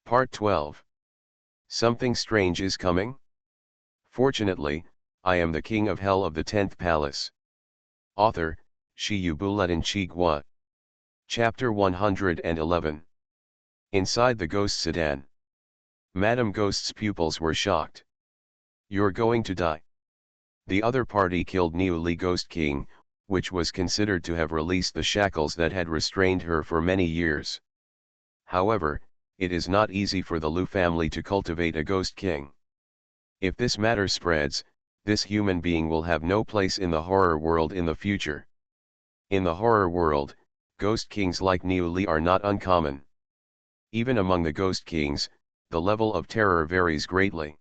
Part 12. Something strange is coming? Fortunately, I am the king of hell of the 10th palace. Author, Shiyubuletin Chigwa. Chapter 111. Inside the ghost sedan. Madame Ghost's pupils were shocked. You're going to die. The other party killed Niuli Ghost King, which was considered to have released the shackles that had restrained her for many years. However, it is not easy for the Lu family to cultivate a ghost king. If this matter spreads, this human being will have no place in the horror world in the future. In the horror world, ghost kings like Niuli are not uncommon. Even among the ghost kings, the level of terror varies greatly.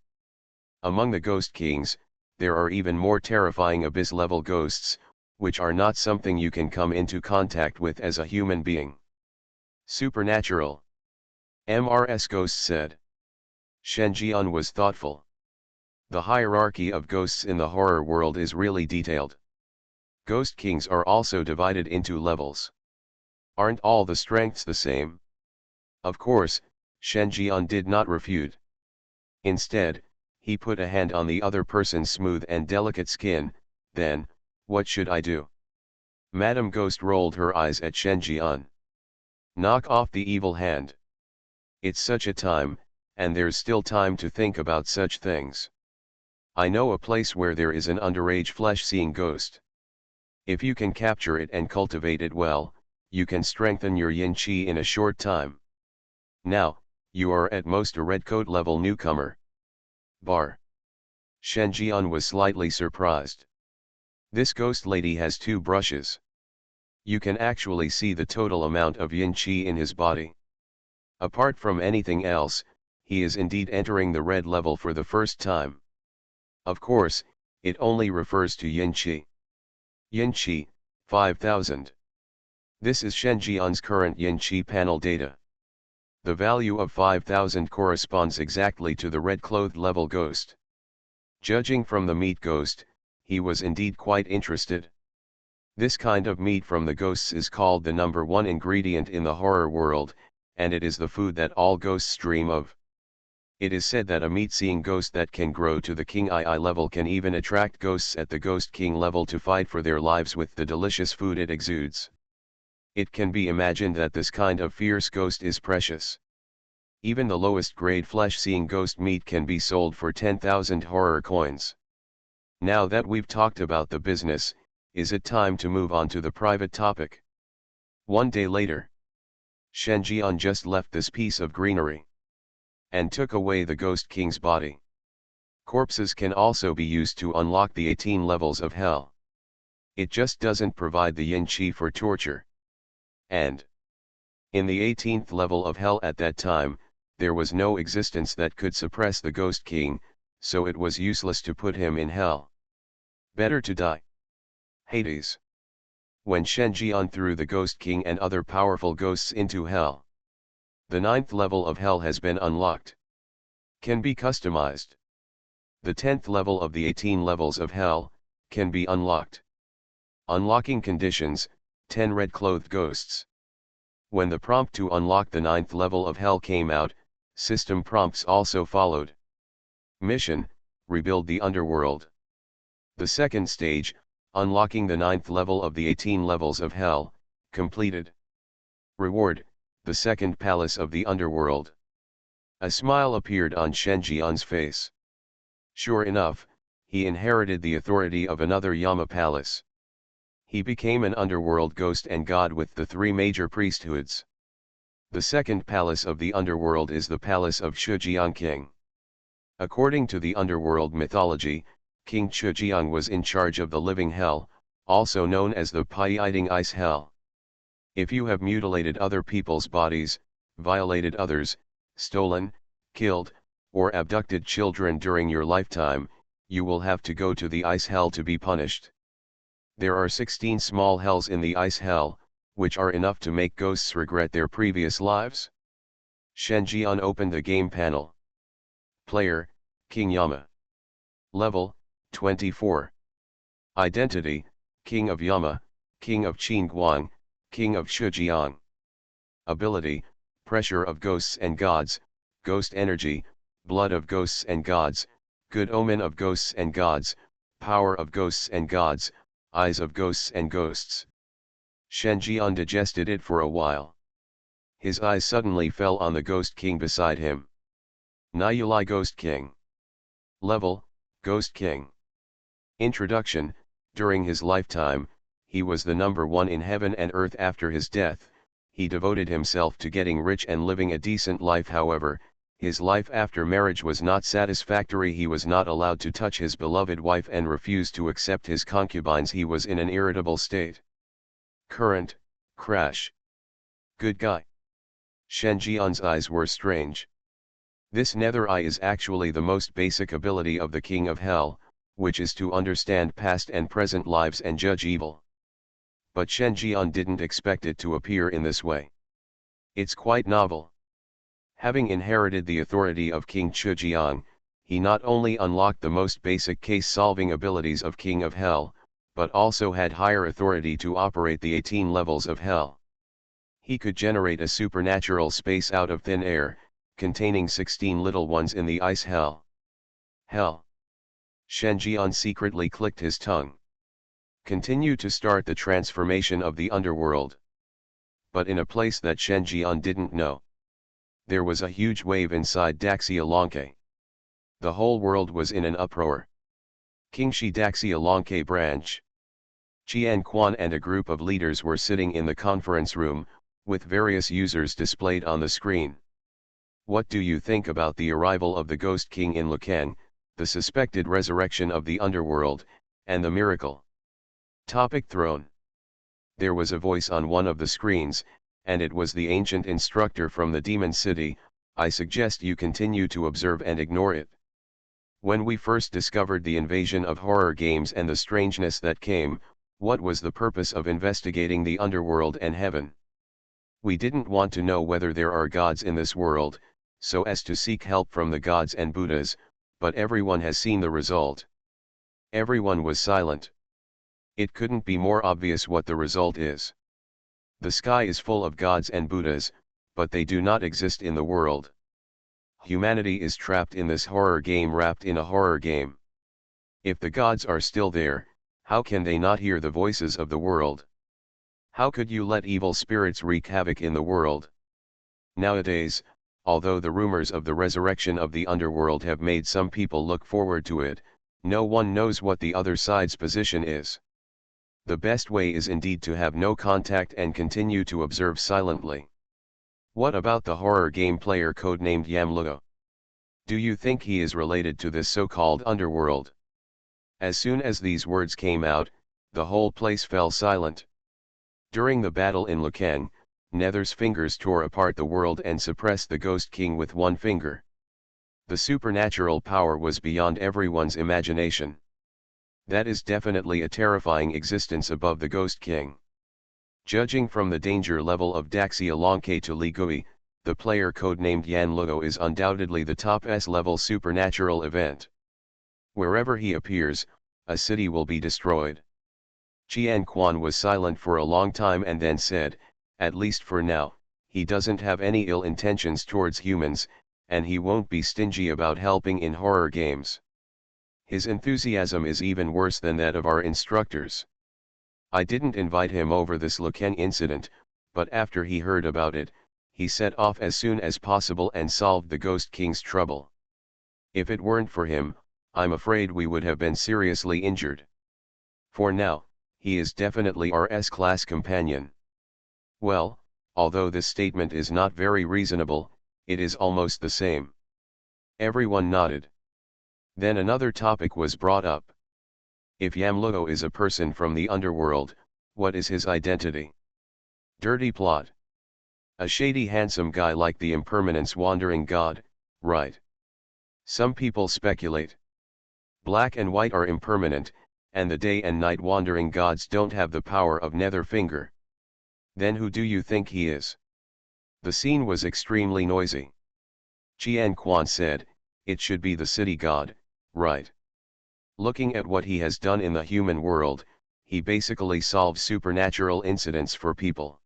Among the ghost kings, there are even more terrifying abyss-level ghosts, which are not something you can come into contact with as a human being. Supernatural. MRS Ghost said. Shenjian was thoughtful. The hierarchy of ghosts in the horror world is really detailed. Ghost kings are also divided into levels. Aren't all the strengths the same? Of course, Shenjian did not refute. Instead, he put a hand on the other person's smooth and delicate skin. Then, what should I do? Madame Ghost rolled her eyes at Shenjian. Knock off the evil hand. It's such a time, and there's still time to think about such things. I know a place where there is an underage flesh-seeing ghost. If you can capture it and cultivate it well, you can strengthen your yin qi in a short time. Now, you are at most a redcoat level newcomer. Bar. Shenjian was slightly surprised. This ghost lady has 2 brushes. You can actually see the total amount of yin qi in his body. Apart from anything else, he is indeed entering the red level for the first time. Of course, it only refers to yin qi. Yin qi, 5000. This is Shenjian's current yin qi panel data. The value of 5000 corresponds exactly to the red-clothed level ghost. Judging from the meat ghost, he was indeed quite interested. This kind of meat from the ghosts is called the number 1 ingredient in the horror world, and it is the food that all ghosts dream of. It is said that a meat-seeing ghost that can grow to the King II level can even attract ghosts at the Ghost King level to fight for their lives with the delicious food it exudes. It can be imagined that this kind of fierce ghost is precious. Even the lowest grade flesh-seeing ghost meat can be sold for 10,000 horror coins. Now that we've talked about the business, is it time to move on to the private topic? One day later, Shenjian just left this piece of greenery and took away the Ghost King's body. Corpses can also be used to unlock the 18 levels of hell. It just doesn't provide the yin qi for torture. And in the 18th level of hell at that time, there was no existence that could suppress the Ghost King, so it was useless to put him in hell. Better to die. Hades. When Shenjian threw the Ghost King and other powerful ghosts into hell, the 9th level of hell has been unlocked. Can be customized. The 10th level of the 18 levels of hell can be unlocked. Unlocking conditions: 10 red-clothed ghosts. When the prompt to unlock the 9th level of hell came out, system prompts also followed. Mission: rebuild the underworld. The second stage, unlocking the 9th level of the 18 levels of hell, completed. Reward: the 2nd palace of the underworld. A smile appeared on Shenjian's face. Sure enough, he inherited the authority of another Yama palace. He became an underworld ghost and god with the 3 major priesthoods. The 2nd palace of the underworld is the palace of Chujiang King. According to the underworld mythology, King Chujiang was in charge of the living hell, also known as the pie-eating ice hell. If you have mutilated other people's bodies, violated others, stolen, killed, or abducted children during your lifetime, you will have to go to the ice hell to be punished. There are 16 small hells in the ice hell, which are enough to make ghosts regret their previous lives. Shenjian opened the game panel. Player: King Yama. Level: 24. Identity: King of Yama, King of Qingguang, King of Chujiang. Ability: Pressure of Ghosts and Gods, ghost energy, blood of ghosts and gods, good omen of ghosts and gods, power of ghosts and gods, eyes of ghosts and ghosts. Shen Jian digested it for a while. His eyes suddenly fell on the Ghost King beside him. Niulai Ghost King. Level, Ghost King. Introduction: during his lifetime, he was the number one in heaven and earth. After his death, he devoted himself to getting rich and living a decent life. However, his life after marriage was not satisfactory. He was not allowed to touch his beloved wife and refused to accept his concubines. He was in an irritable state. Current, crash. Good guy. Shen Jian's eyes were strange. This nether eye is actually the most basic ability of the King of Hell, which is to understand past and present lives and judge evil. But Shen Jian didn't expect it to appear in this way. It's quite novel. Having inherited the authority of King Chujiang, he not only unlocked the most basic case-solving abilities of King of Hell, but also had higher authority to operate the 18 levels of Hell. He could generate a supernatural space out of thin air, containing 16 little ones in the ice hell. Hell. Shen Jian secretly clicked his tongue. Continue to start the transformation of the underworld. But in a place that Shen Jian didn't know. There was a huge wave inside Daxia Lonke. The whole world was in an uproar. Qingshi Daxia Lonke branch. Qian Quan and a group of leaders were sitting in the conference room, with various users displayed on the screen. What do you think about the arrival of the Ghost King in Lucan, the suspected resurrection of the underworld, and the miracle? Topic: Throne. There was a voice on one of the screens, and it was the ancient instructor from the Demon City. I suggest you continue to observe and ignore it. When we first discovered the invasion of horror games and the strangeness that came, what was the purpose of investigating the underworld and heaven? We didn't want to know whether there are gods in this world, so as to seek help from the gods and Buddhas, but everyone has seen the result. Everyone was silent. It couldn't be more obvious what the result is. The sky is full of gods and Buddhas, but they do not exist in the world. Humanity is trapped in this horror game, wrapped in a horror game. If the gods are still there, how can they not hear the voices of the world? How could you let evil spirits wreak havoc in the world? Nowadays, although the rumors of the resurrection of the underworld have made some people look forward to it, no one knows what the other side's position is. The best way is indeed to have no contact and continue to observe silently. What about the horror game player codenamed Yamluo? Do you think he is related to this so-called underworld? As soon as these words came out, the whole place fell silent. During the battle in Lucan, Nether's fingers tore apart the world and suppressed the Ghost King with one finger. The supernatural power was beyond everyone's imagination. That is definitely a terrifying existence above the Ghost King. Judging from the danger level of Daxia Lonke to Li Gui, the player codenamed Yan Luo is undoubtedly the top S-level supernatural event. Wherever he appears, a city will be destroyed. Qian Quan was silent for a long time and then said, at least for now, he doesn't have any ill intentions towards humans, and he won't be stingy about helping in horror games. His enthusiasm is even worse than that of our instructors. I didn't invite him over this Lucan incident, but after he heard about it, he set off as soon as possible and solved the Ghost King's trouble. If it weren't for him, I'm afraid we would have been seriously injured. For now, he is definitely our S-class companion. Well, although this statement is not very reasonable, it is almost the same. Everyone nodded. Then another topic was brought up. If Yamluo is a person from the underworld, what is his identity? Dirty plot. A shady handsome guy like the Impermanence wandering god, right? Some people speculate. Black and white are impermanent, and the day and night wandering gods don't have the power of Nether Finger. Then who do you think he is? The scene was extremely noisy. Qian Quan said, it should be the city god, right? Looking at what he has done in the human world, he basically solves supernatural incidents for people.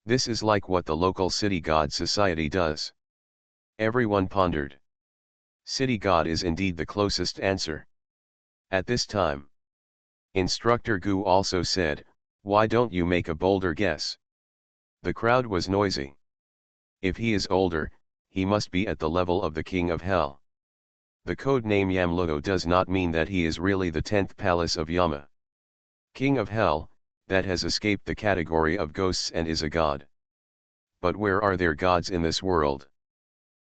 This is like what the local city god society does. Everyone pondered. City God is indeed the closest answer. At this time, Instructor Gu also said, "Why don't you make a bolder guess?" The crowd was noisy. If he is older, he must be at the level of the King of Hell. The code name Yamluo does not mean that he is really the 10th palace of Yama. King of Hell, that has escaped the category of ghosts and is a god. But where are there gods in this world?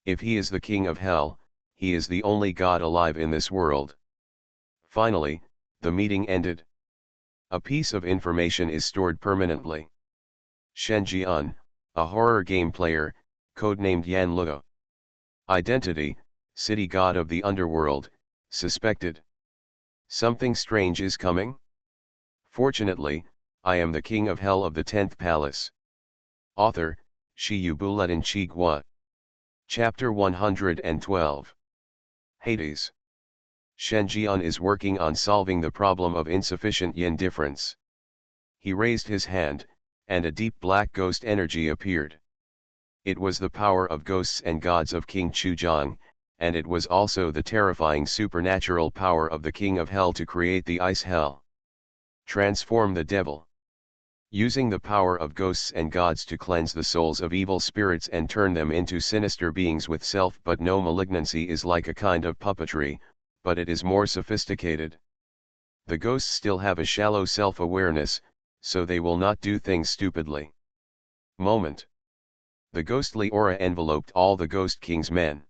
If he is the King of Hell, he is the only god alive in this world. Finally, the meeting ended. A piece of information is stored permanently. Shen Jian, a horror game player, codenamed Yan Luo. Identity, city god of the underworld, suspected. Something strange is coming? Fortunately, I am the King of Hell of the 10th Palace. Author, Shi Yubuletin Chigua. Chapter 112. Hades. Shen Jian is working on solving the problem of insufficient yin difference. He raised his hand, and a deep black ghost energy appeared. It was the power of ghosts and gods of King Chujiang, and it was also the terrifying supernatural power of the King of Hell to create the ice hell. Transform the devil. Using the power of ghosts and gods to cleanse the souls of evil spirits and turn them into sinister beings with self but no malignancy is like a kind of puppetry, but it is more sophisticated. The ghosts still have a shallow self-awareness, so they will not do things stupidly. Moment. The ghostly aura enveloped all the Ghost King's men.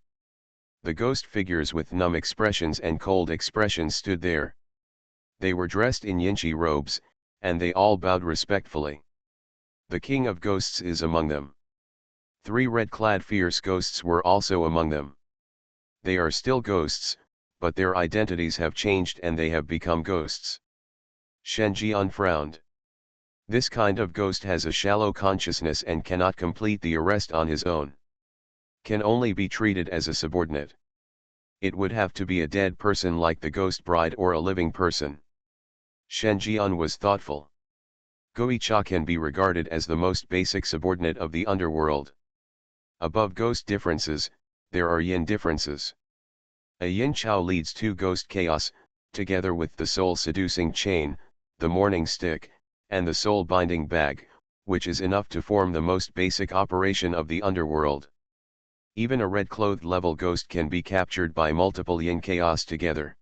The ghost figures with numb expressions and cold expressions stood there. They were dressed in Yinchi robes, and they all bowed respectfully. The King of Ghosts is among them. 3 red-clad fierce ghosts were also among them. They are still ghosts, but their identities have changed and they have become ghosts. Shen Jian frowned. This kind of ghost has a shallow consciousness and cannot complete the arrest on his own. Can only be treated as a subordinate. It would have to be a dead person like the ghost bride or a living person. Shen Jian was thoughtful. Goicha can be regarded as the most basic subordinate of the underworld. Above ghost differences, there are yin differences. A yin chao leads to ghost chaos, together with the soul seducing chain, the morning stick, and the soul binding bag, which is enough to form the most basic operation of the underworld. Even a red-clothed level ghost can be captured by multiple yin chaos together.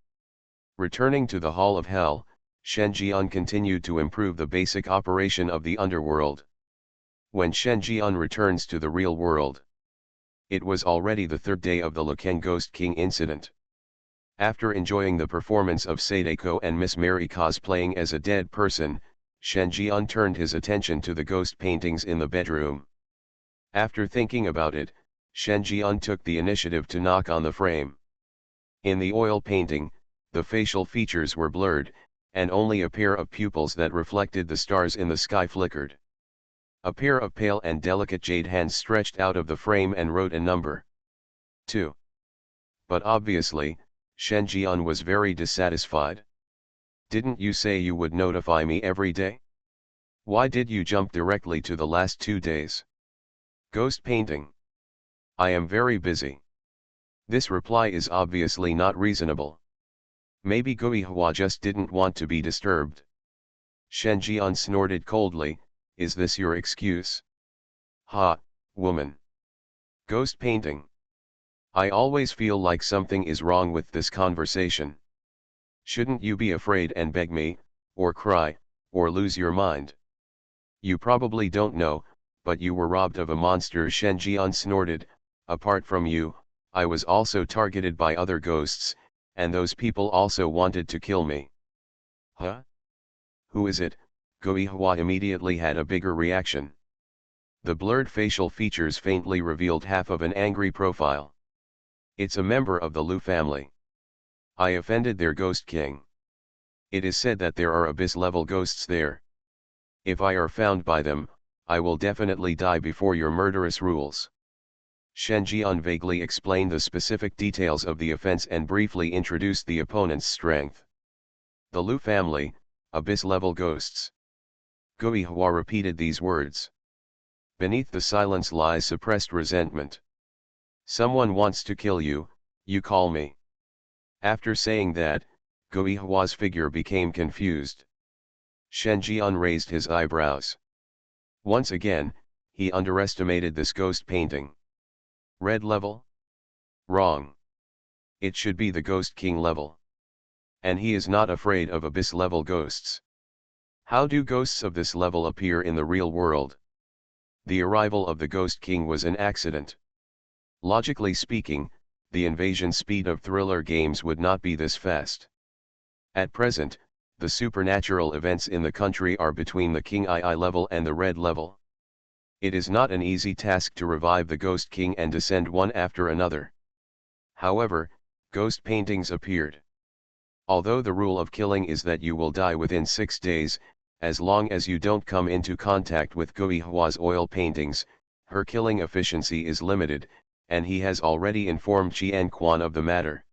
Returning to the Hall of Hell, Shen Jian continued to improve the basic operation of the underworld. When Shen Jian returns to the real world, it was already the 3rd day of the Luken Ghost King incident. After enjoying the performance of Sadako and Miss Mary cosplaying as a dead person, Shen Jian turned his attention to the ghost paintings in the bedroom. After thinking about it, Shen Jian took the initiative to knock on the frame. In the oil painting, the facial features were blurred, and only a pair of pupils that reflected the stars in the sky flickered. A pair of pale and delicate jade hands stretched out of the frame and wrote a number. 2. But obviously, Shen Jian was very dissatisfied. Didn't you say you would notify me every day? Why did you jump directly to the last 2 days? Ghost painting. I am very busy. This reply is obviously not reasonable. Maybe Guihua just didn't want to be disturbed. Shen Jian snorted coldly, is this your excuse? Ha, woman. Ghost painting. I always feel like something is wrong with this conversation. Shouldn't you be afraid and beg me, or cry, or lose your mind? You probably don't know, but you were robbed of a monster. Shen Jian snorted, apart from you, I was also targeted by other ghosts, and those people also wanted to kill me. Huh? Who is it? Guihua immediately had a bigger reaction. The blurred facial features faintly revealed half of an angry profile. It's a member of the Lu family. I offended their ghost king. It is said that there are abyss-level ghosts there. If I are found by them, I will definitely die before your murderous rules. Shen Jian vaguely explained the specific details of the offense and briefly introduced the opponent's strength. The Lu family, abyss-level ghosts. Guihua repeated these words. Beneath the silence lies suppressed resentment. Someone wants to kill you, you call me. After saying that, Guihua's figure became confused. Shen Jian raised his eyebrows. Once again, he underestimated this ghost painting. Red level? Wrong. It should be the Ghost King level. And he is not afraid of abyss level ghosts. How do ghosts of this level appear in the real world? The arrival of the Ghost King was an accident. Logically speaking, the invasion speed of thriller games would not be this fast. At present, the supernatural events in the country are between the King II level and the Red level. It is not an easy task to revive the Ghost King and descend one after another. However, ghost paintings appeared. Although the rule of killing is that you will die within 6 days, as long as you don't come into contact with Guihua's oil paintings, her killing efficiency is limited, and he has already informed Qian Quan of the matter.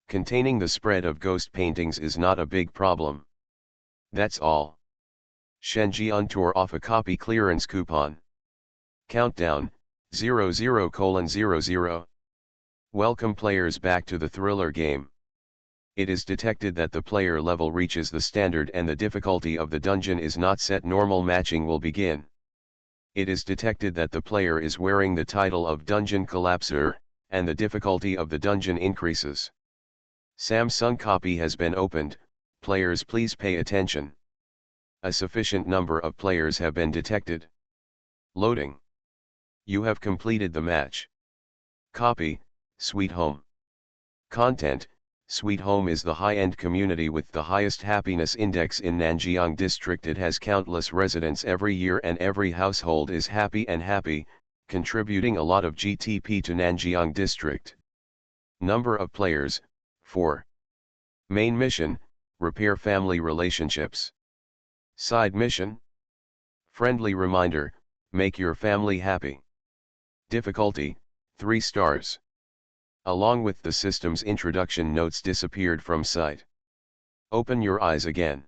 Containing the spread of ghost paintings is not a big problem. That's all. Shen Jian tore off a copy clearance coupon. Countdown, 00:00. Welcome players back to the thriller game. It is detected that the player level reaches the standard and the difficulty of the dungeon is not set. Normal matching will begin. It is detected that the player is wearing the title of Dungeon Collapser, and the difficulty of the dungeon increases. Samsung copy has been opened, players please pay attention. A sufficient number of players have been detected. Loading. You have completed the match. Copy, Sweet Home. Content. Sweet Home is the high-end community with the highest happiness index in Nanjiang district. It has countless residents every year and every household is happy, contributing a lot of GTP to Nanjiang district. Number of players, 4. Main mission, repair family relationships. Side mission. Friendly reminder, make your family happy. Difficulty, 3 stars. Along with the system's introduction, notes disappeared from sight. Open your eyes again.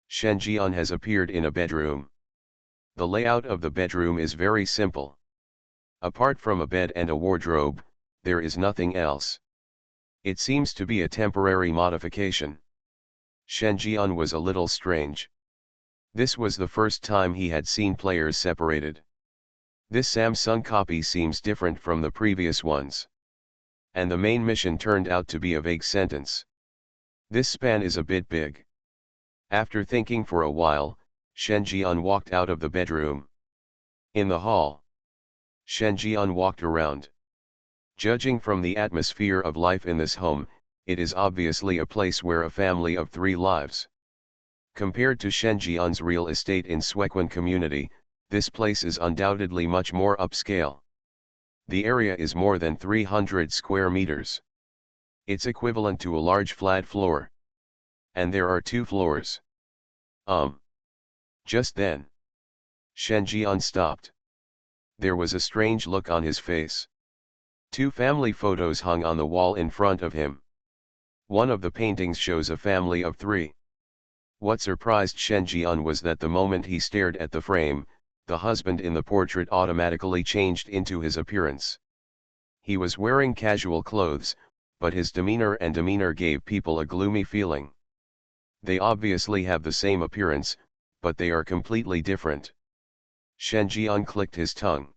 Shen Jian has appeared in a bedroom. The layout of the bedroom is very simple. Apart from a bed and a wardrobe, there is nothing else. It seems to be a temporary modification. Shen Jian was a little strange. This was the first time he had seen players separated. This Samsung copy seems different from the previous ones. And the main mission turned out to be a vague sentence. This span is a bit big. After thinking for a while, Shen Jian walked out of the bedroom. In the hall, Shen Jian walked around. Judging from the atmosphere of life in this home, it is obviously a place where a family of 3 lives. Compared to Shen Jian's real estate in Suequan community, this place is undoubtedly much more upscale. The area is more than 300 square meters. It's equivalent to a large flat floor. And there are 2 floors. Just then, Shen Jian stopped. There was a strange look on his face. 2 family photos hung on the wall in front of him. One of the paintings shows a family of 3. What surprised Shen Jian was that the moment he stared at the frame, the husband in the portrait automatically changed into his appearance. He was wearing casual clothes, but his demeanor gave people a gloomy feeling. They obviously have the same appearance, but they are completely different. Shen Jian clicked his tongue.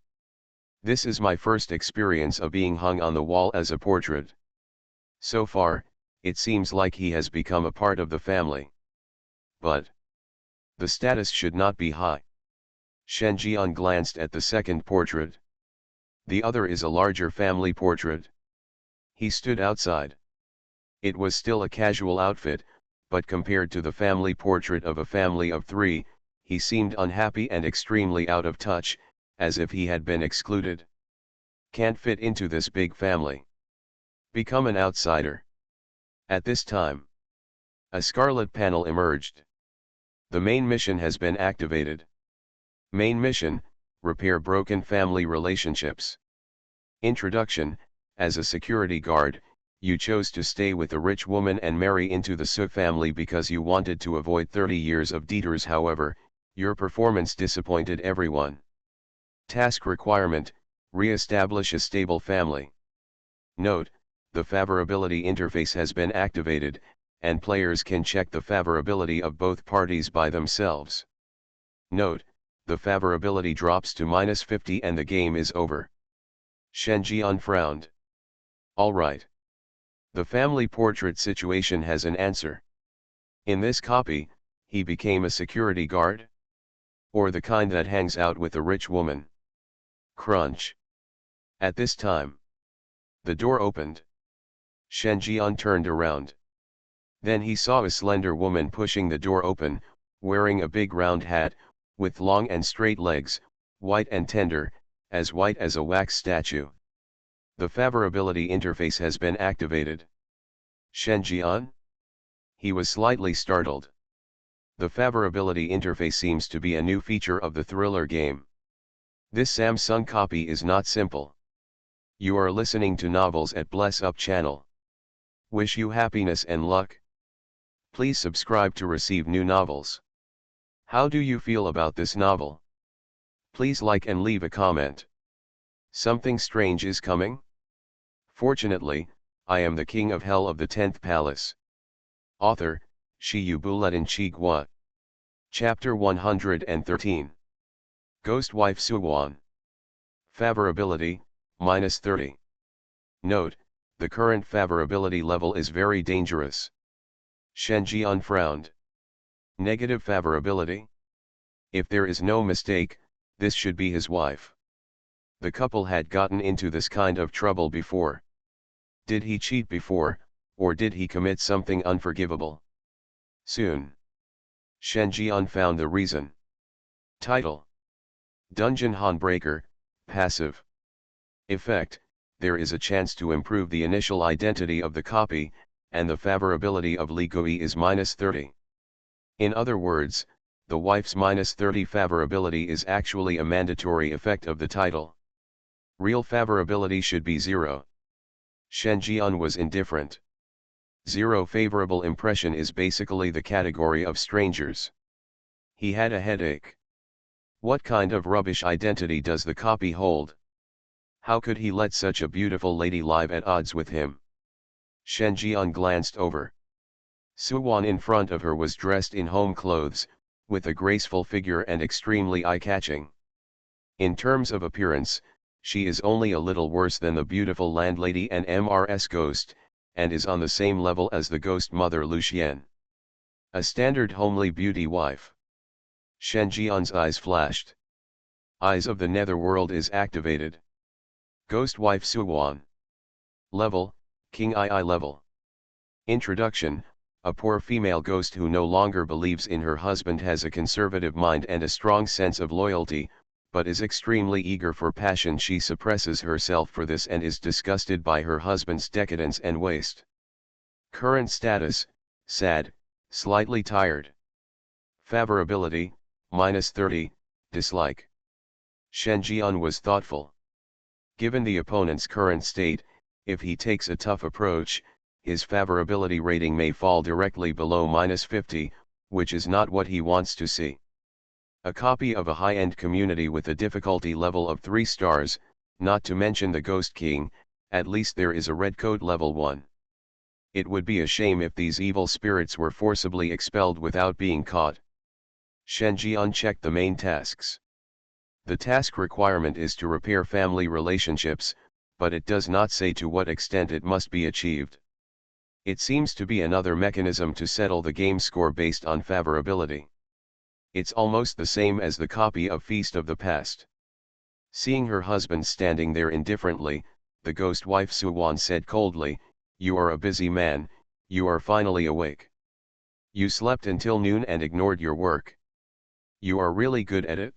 This is my first experience of being hung on the wall as a portrait. So far, it seems like he has become a part of the family. But the status should not be high. Shen Jian glanced at the second portrait. The other is a larger family portrait. He stood outside. It was still a casual outfit, but compared to the family portrait of a family of 3, he seemed unhappy and extremely out of touch, as if he had been excluded. Can't fit into this big family. Become an outsider. At this time, a scarlet panel emerged. The main mission has been activated. Main mission, repair broken family relationships. Introduction, as a security guard, you chose to stay with a rich woman and marry into the Su family because you wanted to avoid 30 years of debtors. However, your performance disappointed everyone. Task requirement, Re-establish a stable family. Note, the favorability interface has been activated, and players can check the favorability of both parties by themselves. Note, the favorability drops to -50 and the game is over. Shen Jian frowned. Alright. The family portrait situation has an answer. In this copy, he became a security guard? Or the kind that hangs out with a rich woman? Crunch. At this time, the door opened. Shen Jian turned around. Then he saw a slender woman pushing the door open, wearing a big round hat, with long and straight legs, white and tender, as white as a wax statue. The favorability interface has been activated. Shen Jian? He was slightly startled. The favorability interface seems to be a new feature of the thriller game. This Samsung copy is not simple. You are listening to Novels at Bless Up channel. Wish you happiness and luck. Please subscribe to receive new novels. How do you feel about this novel? Please like and leave a comment. Something strange is coming? Fortunately, I am the king of hell of the 10th palace. Author, Shi Yubuletin Chigua. Chapter 113. Ghost Wife Suwon. Favorability, -30. Note, the current favorability level is very dangerous. Shen Jian frowned. Negative favorability? If there is no mistake, this should be his wife. The couple had gotten into this kind of trouble before. Did he cheat before, or did he commit something unforgivable? Soon. Shen Jian found the reason. Title: Dungeon Handbreaker, Passive. Effect: there is a chance to improve the initial identity of the copy, and the favorability of Li Gui is -30. In other words, the wife's -30 favorability is actually a mandatory effect of the title. Real favorability should be 0. Shen Jian was indifferent. 0 favorable impression is basically the category of strangers. He had a headache. What kind of rubbish identity does the copy hold? How could he let such a beautiful lady live at odds with him? Shen Jian glanced over. Suwon in front of her was dressed in home clothes, with a graceful figure and extremely eye-catching. In terms of appearance, she is only a little worse than the beautiful landlady and MRS ghost, and is on the same level as the ghost mother Lucienne. A standard homely beauty wife. Shen Jian's eyes flashed. Eyes of the Netherworld is activated. Ghost wife Suwon. Level, King II level. Introduction: a poor female ghost who no longer believes in her husband has a conservative mind and a strong sense of loyalty, but is extremely eager for passion. She suppresses herself for this and is disgusted by her husband's decadence and waste. Current status: sad, slightly tired. Favorability, -30, dislike. Shen Jian was thoughtful. Given the opponent's current state, if he takes a tough approach, his favorability rating may fall directly below -50, which is not what he wants to see. A copy of a high-end community with a difficulty level of 3 stars, not to mention the Ghost King, at least there is a red coat level 1. It would be a shame if these evil spirits were forcibly expelled without being caught. Shen Jian checked the main tasks. The task requirement is to repair family relationships, but it does not say to what extent it must be achieved. It seems to be another mechanism to settle the game score based on favorability. It's almost the same as the copy of Feast of the Past. Seeing her husband standing there indifferently, the ghost wife Suwon said coldly, "You are a busy man, you are finally awake. You slept until noon and ignored your work. You are really good at it?"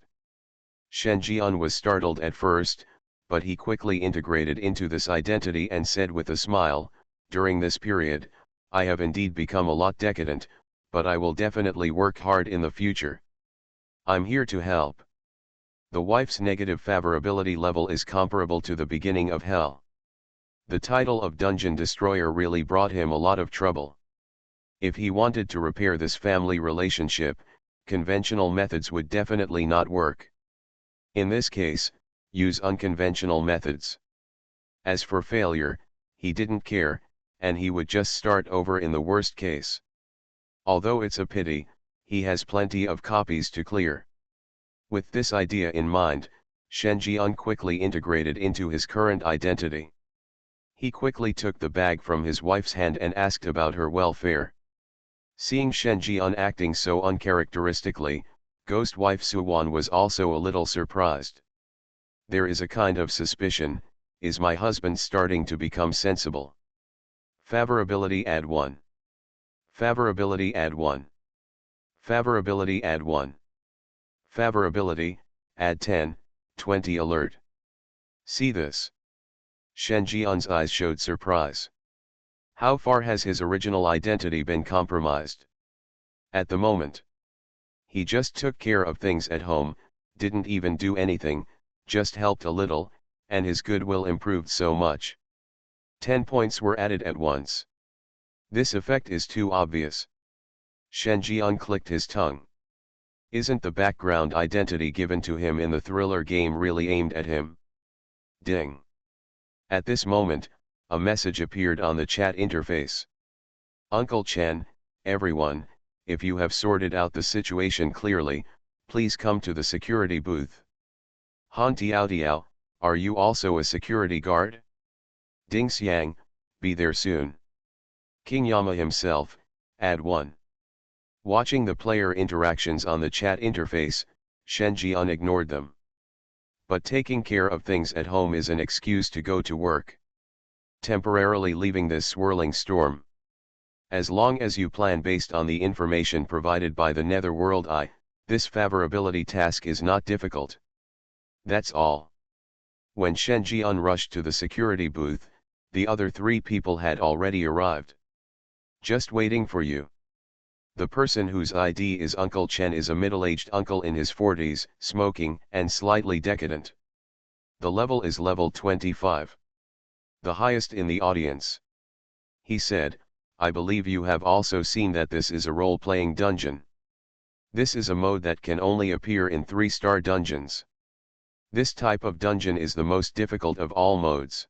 Shen Jian was startled at first, but he quickly integrated into this identity and said with a smile, "During this period, I have indeed become a lot decadent, but I will definitely work hard in the future. I'm here to help." The wife's negative favorability level is comparable to the beginning of hell. The title of Dungeon Destroyer really brought him a lot of trouble. If he wanted to repair this family relationship, conventional methods would definitely not work. In this case, use unconventional methods. As for failure, he didn't care, and he would just start over in the worst case. Although it's a pity, he has plenty of copies to clear. With this idea in mind, Shen Jian quickly integrated into his current identity. He quickly took the bag from his wife's hand and asked about her welfare. Seeing Shen Jian acting so uncharacteristically, ghost wife Suwan was also a little surprised. There is a kind of suspicion, is my husband starting to become sensible? Favorability add 1. Favorability add 1. Favorability add 1. Favorability, add 10, 20 alert. See this. Shen Jian's eyes showed surprise. How far has his original identity been compromised? At the moment. He just took care of things at home, didn't even do anything, just helped a little, and his goodwill improved so much. 10 points were added at once. This effect is too obvious. Shen Jian clicked his tongue. Isn't the background identity given to him in the thriller game really aimed at him? Ding. At this moment, a message appeared on the chat interface. Uncle Chen, everyone, if you have sorted out the situation clearly, please come to the security booth. Han Tiao Tiao, are you also a security guard? Ding Xiang, be there soon. King Yama himself, add 1. Watching the player interactions on the chat interface, Shen Jian ignored them. But taking care of things at home is an excuse to go to work. Temporarily leaving this swirling storm. As long as you plan based on the information provided by the Netherworld Eye, this favorability task is not difficult. That's all. When Shen Jian rushed to the security booth, the other 3 people had already arrived. Just waiting for you. The person whose ID is Uncle Chen is a middle-aged uncle in his 40s, smoking, and slightly decadent. The level is level 25. The highest in the audience. He said, I believe you have also seen that this is a role-playing dungeon. This is a mode that can only appear in 3-star dungeons. This type of dungeon is the most difficult of all modes.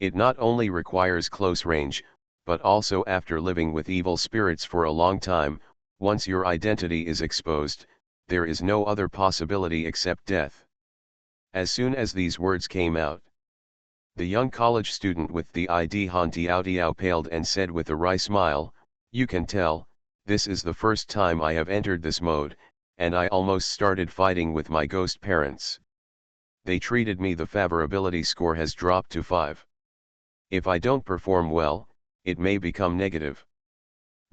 It not only requires close range, but also after living with evil spirits for a long time, once your identity is exposed, there is no other possibility except death. As soon as these words came out, the young college student with the ID Han Tiao Tiao paled and said with a wry smile, you can tell, this is the first time I have entered this mode, and I almost started fighting with my ghost parents. They treated me, the favorability score has dropped to 5. If I don't perform well, it may become negative.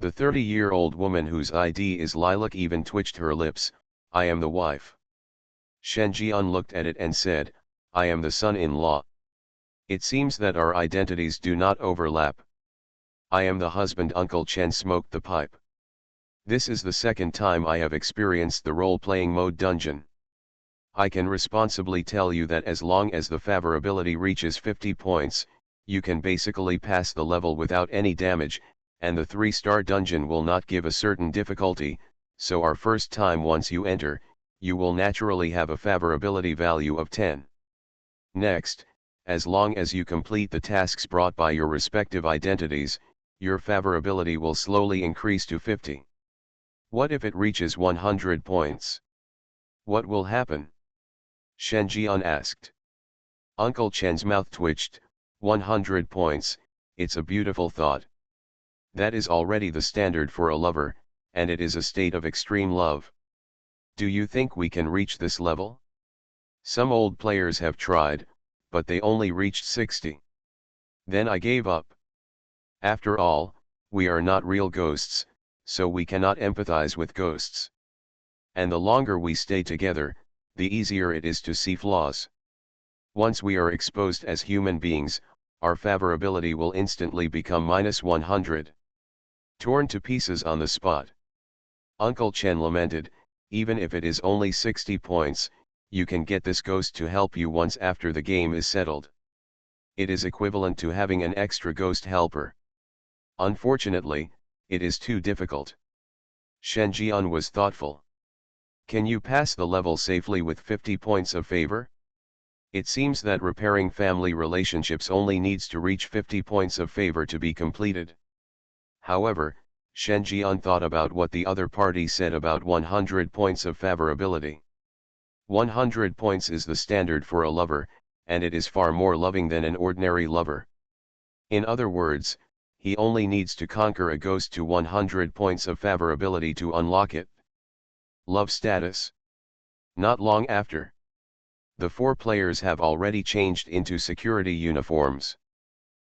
The 30-year-old woman whose ID is lilac even twitched her lips, I am the wife. Shen Jian looked at it and said, I am the son-in-law. It seems that our identities do not overlap. I am the husband. Uncle Chen smoked the pipe. This is the second time I have experienced the role-playing mode dungeon. I can responsibly tell you that as long as the favorability reaches 50 points, you can basically pass the level without any damage, and the 3-star dungeon will not give a certain difficulty, so our first time once you enter, you will naturally have a favorability value of 10. Next, as long as you complete the tasks brought by your respective identities, your favorability will slowly increase to 50. What if it reaches 100 points? What will happen? Shen Jian asked. Uncle Chen's mouth twitched. 100 points, it's a beautiful thought. That is already the standard for a lover, and it is a state of extreme love. Do you think we can reach this level? Some old players have tried, but they only reached 60. Then I gave up. After all, we are not real ghosts, so we cannot empathize with ghosts. And the longer we stay together, the easier it is to see flaws. Once we are exposed as human beings, our favorability will instantly become -100. Torn to pieces on the spot. Uncle Chen lamented, even if it is only 60 points, you can get this ghost to help you once after the game is settled. It is equivalent to having an extra ghost helper. Unfortunately, it is too difficult. Shen Jian was thoughtful. Can you pass the level safely with 50 points of favor? It seems that repairing family relationships only needs to reach 50 points of favor to be completed. However, Shen Jian thought about what the other party said about 100 points of favorability. 100 points is the standard for a lover, and it is far more loving than an ordinary lover. In other words, he only needs to conquer a ghost to 100 points of favorability to unlock it. Love status. Not long after, the four players have already changed into security uniforms.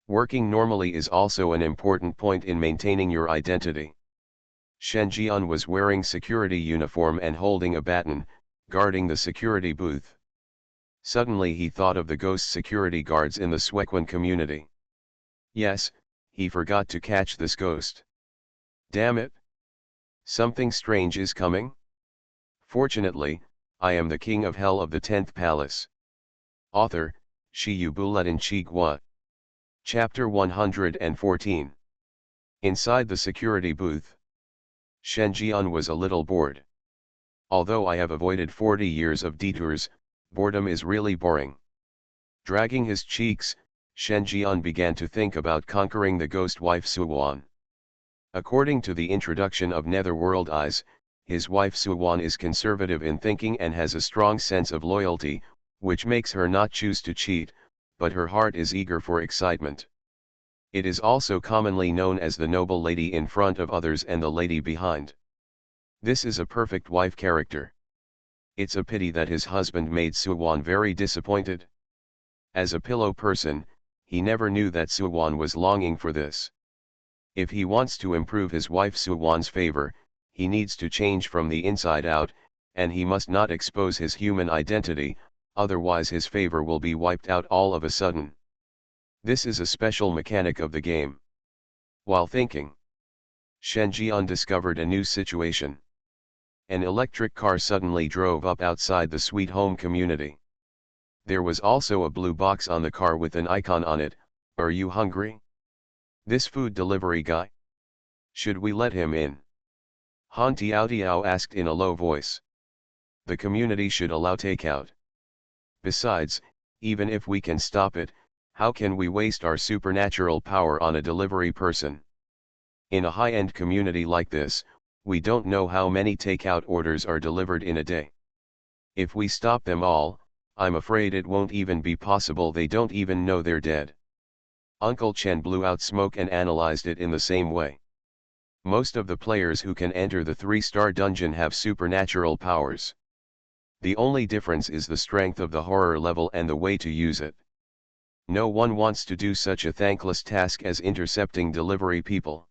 Working normally is also an important point in maintaining your identity. Shen Jian was wearing security uniform and holding a baton, guarding the security booth. Suddenly he thought of the ghost security guards in the Suequan community. Yes, he forgot to catch this ghost. Damn it! Something strange is coming? Fortunately, I am the king of hell of the 10th palace. Author, Shi Buletin Chigua. Chapter 114. Inside the security booth, Shen Jian was a little bored. Although I have avoided 40 years of detours, boredom is really boring. Dragging his cheeks, Shen Jian began to think about conquering the ghost wife Suwan. According to the introduction of Netherworld Eyes, his wife Suwan is conservative in thinking and has a strong sense of loyalty, which makes her not choose to cheat, but her heart is eager for excitement. It is also commonly known as the noble lady in front of others and the lady behind. This is a perfect wife character. It's a pity that his husband made Suwan very disappointed. As a pillow person, he never knew that Suwan was longing for this. If he wants to improve his wife Suwan's favor, he needs to change from the inside out, and he must not expose his human identity, otherwise his favor will be wiped out all of a sudden. This is a special mechanic of the game. While thinking, Shen Jian discovered a new situation. An electric car suddenly drove up outside the Sweet Home community. There was also a blue box on the car with an icon on it. Are you hungry? This food delivery guy? Should we let him in? Han Tiao asked in a low voice. The community should allow takeout. Besides, even if we can stop it, how can we waste our supernatural power on a delivery person? In a high-end community like this, we don't know how many takeout orders are delivered in a day. If we stop them all, I'm afraid it won't even be possible. They don't even know they're dead. Uncle Chen blew out smoke and analyzed it in the same way. Most of the players who can enter the 3-star dungeon have supernatural powers. The only difference is the strength of the horror level and the way to use it. No one wants to do such a thankless task as intercepting delivery people.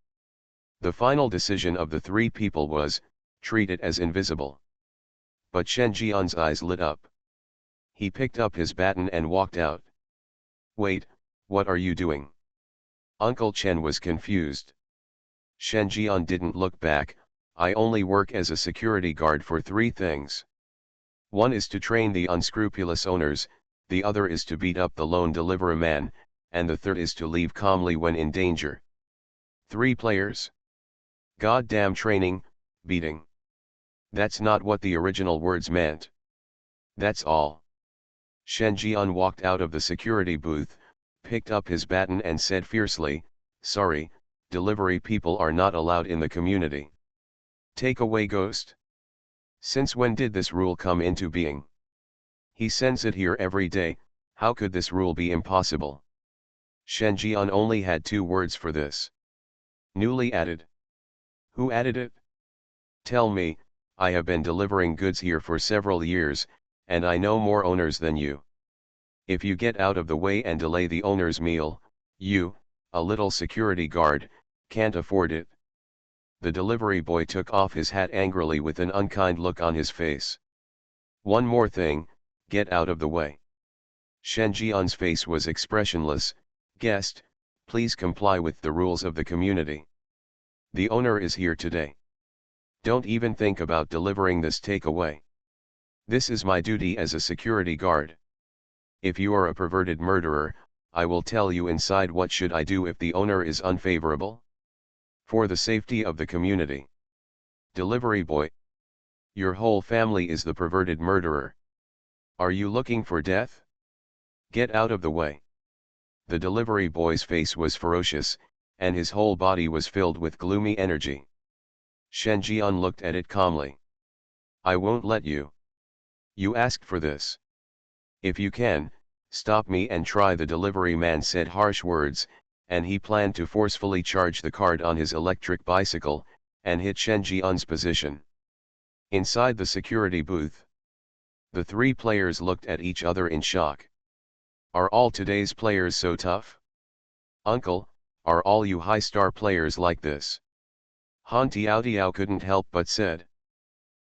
The final decision of the 3 people was, treat it as invisible. But Shen Jian's eyes lit up. He picked up his baton and walked out. Wait, what are you doing? Uncle Chen was confused. Shen Jian didn't look back. I only work as a security guard for 3 things. One is to train the unscrupulous owners, the other is to beat up the lone delivery man, and the third is to leave calmly when in danger. 3 players? Goddamn training, beating. That's not what the original words meant. That's all. Shen Jian walked out of the security booth, picked up his baton and said fiercely, sorry, delivery people are not allowed in the community. Take away ghost. Since when did this rule come into being? He sends it here every day. How could this rule be impossible? Shen Jian only had 2 words for this. Newly added. Who added it? Tell me, I have been delivering goods here for several years, and I know more owners than you. If you get out of the way and delay the owner's meal, you, a little security guard, can't afford it. The delivery boy took off his hat angrily with an unkind look on his face. One more thing, get out of the way. Shen Jian's face was expressionless. Guest, please comply with the rules of the community. The owner is here today. Don't even think about delivering this takeaway. This is my duty as a security guard. If you are a perverted murderer, I will tell you inside what should I do if the owner is unfavorable. For the safety of the community. Delivery boy. Your whole family is the perverted murderer. Are you looking for death? Get out of the way. The delivery boy's face was ferocious, and his whole body was filled with gloomy energy. Shen Jian looked at it calmly. I won't let you. You asked for this. If you can, stop me and try. The delivery man said harsh words, and he planned to forcefully charge the cart on his electric bicycle, and hit Shen Jian's position. Inside the security booth, the three players looked at each other in shock. Are all today's players so tough? Uncle, are all you high-star players like this? Han Tiao couldn't help but said.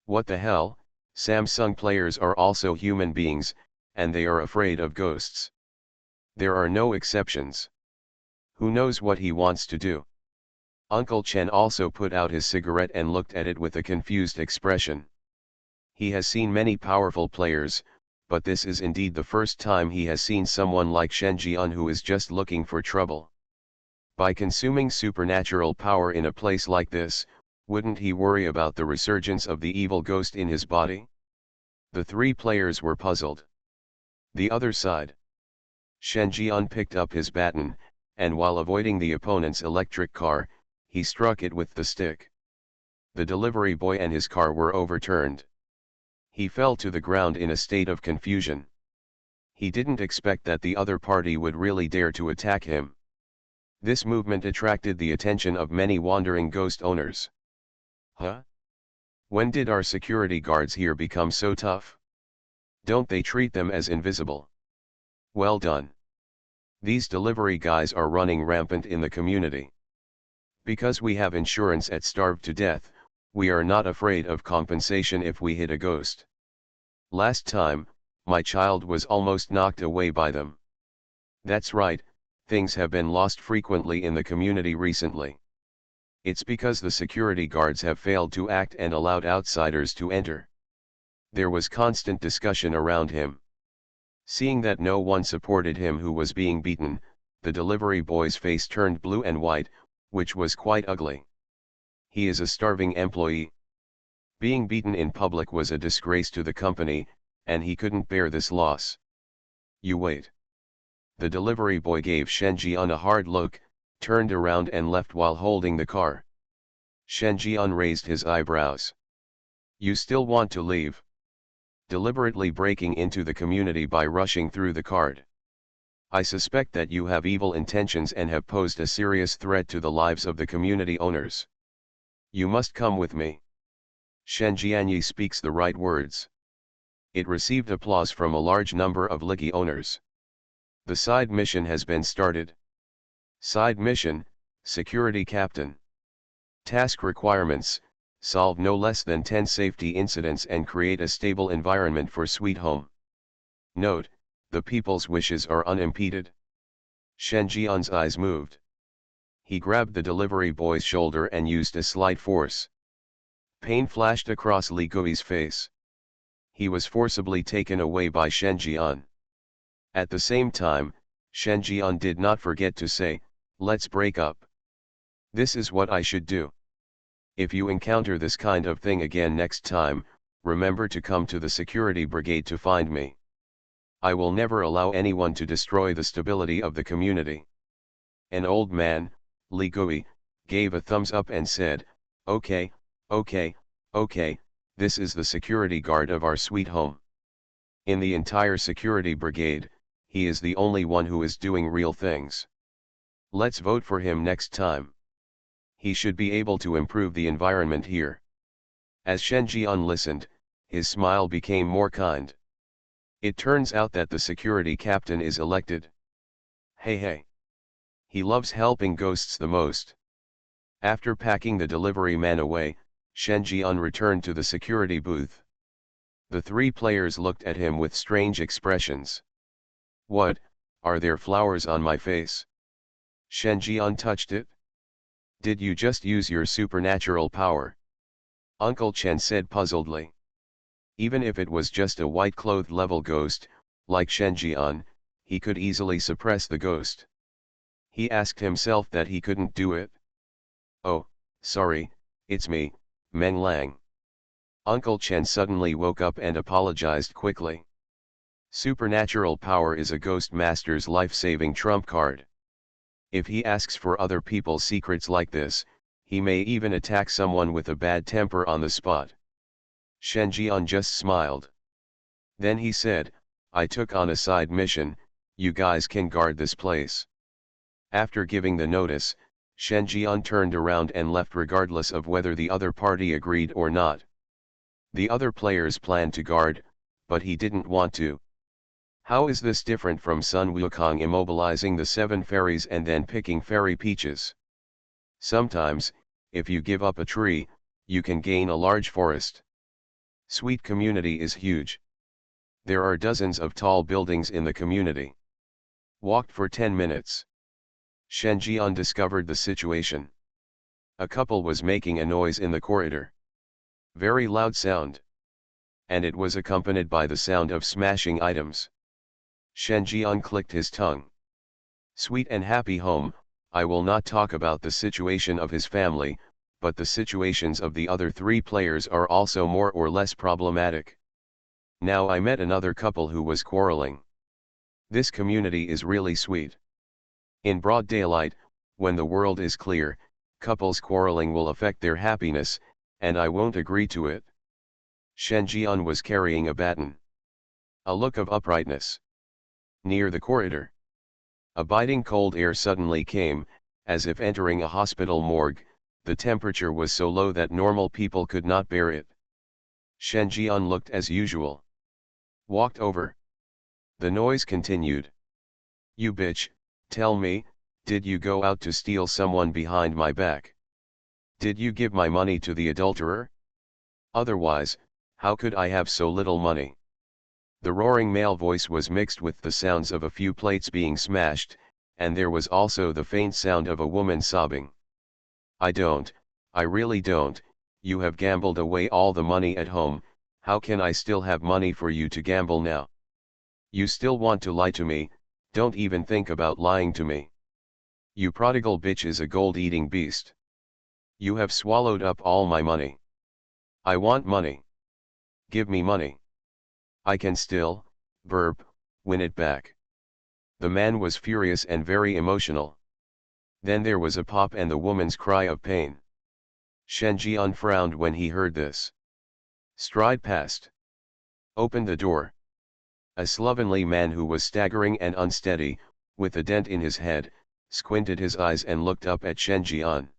What the hell, Samsung players are also human beings, and they are afraid of ghosts. There are no exceptions. Who knows what he wants to do? Uncle Chen also put out his cigarette and looked at it with a confused expression. He has seen many powerful players, but this is indeed the first time he has seen someone like Shen Jian who is just looking for trouble. By consuming supernatural power in a place like this, wouldn't he worry about the resurgence of the evil ghost in his body? The three players were puzzled. The other side. Shen Jian picked up his baton, and while avoiding the opponent's electric car, he struck it with the stick. The delivery boy and his car were overturned. He fell to the ground in a state of confusion. He didn't expect that the other party would really dare to attack him. This movement attracted the attention of many wandering ghost owners. Huh? When did our security guards here become so tough? Don't they treat them as invisible? Well done. These delivery guys are running rampant in the community. Because we have insurance at Starved to Death, we are not afraid of compensation if we hit a ghost. Last time, my child was almost knocked away by them. That's right, things have been lost frequently in the community recently. It's because the security guards have failed to act and allowed outsiders to enter. There was constant discussion around him. Seeing that no one supported him who was being beaten, the delivery boy's face turned blue and white, which was quite ugly. He is a starving employee. Being beaten in public was a disgrace to the company, and he couldn't bear this loss. You wait. The delivery boy gave Shen Jian a hard look, turned around and left while holding the car. Shen Jian raised his eyebrows. You still want to leave? Deliberately breaking into the community by rushing through the cart. I suspect that you have evil intentions and have posed a serious threat to the lives of the community owners. You must come with me. Shen Jianyi speaks the right words. It received applause from a large number of Licky owners. The side mission has been started. Side mission, Security Captain. Task requirements, solve no less than 10 safety incidents and create a stable environment for Sweet Home. Note, the people's wishes are unimpeded. Shen Jian's eyes moved. He grabbed the delivery boy's shoulder and used a slight force. Pain flashed across Li Gui's face. He was forcibly taken away by Shen Jian. At the same time, Shen Jian did not forget to say, let's break up. This is what I should do. If you encounter this kind of thing again next time, remember to come to the security brigade to find me. I will never allow anyone to destroy the stability of the community. An old man, Li Gui, gave a thumbs up and said, okay, this is the security guard of our Sweet Home. In the entire security brigade, he is the only one who is doing real things. Let's vote for him next time. He should be able to improve the environment here. As Shen Jian listened, his smile became more kind. It turns out that the security captain is elected. Hey. He loves helping ghosts the most. After packing the delivery man away, Shen Jian returned to the security booth. The three players looked at him with strange expressions. What, are there flowers on my face? Shen Jian touched it. Did you just use your supernatural power? Uncle Chen said puzzledly. Even if it was just a white-clothed level ghost, like Shen Jian, he could easily suppress the ghost. He asked himself that he couldn't do it. Oh, sorry, it's me, Meng Lang. Uncle Chen suddenly woke up and apologized quickly. Supernatural power is a ghost master's life-saving trump card. If he asks for other people's secrets like this, he may even attack someone with a bad temper on the spot. Shen Jian just smiled. Then he said, I took on a side mission, you guys can guard this place. After giving the notice, Shen Jian turned around and left regardless of whether the other party agreed or not. The other players planned to guard, but he didn't want to. How is this different from Sun Wukong immobilizing the 7 fairies and then picking fairy peaches? Sometimes, if you give up a tree, you can gain a large forest. Sweet community is huge. There are dozens of tall buildings in the community. Walked for 10 minutes. Shen Jian discovered the situation. A couple was making a noise in the corridor. Very loud sound. And it was accompanied by the sound of smashing items. Shen Jian clicked his tongue. Sweet and happy home, I will not talk about the situation of his family, but the situations of the other 3 players are also more or less problematic. Now I met another couple who was quarreling. This community is really sweet. In broad daylight, when the world is clear, couples quarreling will affect their happiness, and I won't agree to it. Shen Jian was carrying a baton. A look of uprightness. Near the corridor, a biting cold air suddenly came, as if entering a hospital morgue. The temperature was so low that normal people could not bear it. Shen Jian looked as usual. Walked over. The noise continued. You bitch, tell me, did you go out to steal someone behind my back? Did you give my money to the adulterer? Otherwise, how could I have so little money? The roaring male voice was mixed with the sounds of a few plates being smashed, and there was also the faint sound of a woman sobbing. I really don't, you have gambled away all the money at home, how can I still have money for you to gamble now? You still want to lie to me, don't even think about lying to me. You prodigal bitch is a gold-eating beast. You have swallowed up all my money. I want money. Give me money. I can still, win it back. The man was furious and very emotional. Then there was a pop and the woman's cry of pain. Shen Jian frowned when he heard this. Stride past. Opened the door. A slovenly man who was staggering and unsteady, with a dent in his head, squinted his eyes and looked up at Shen Jian.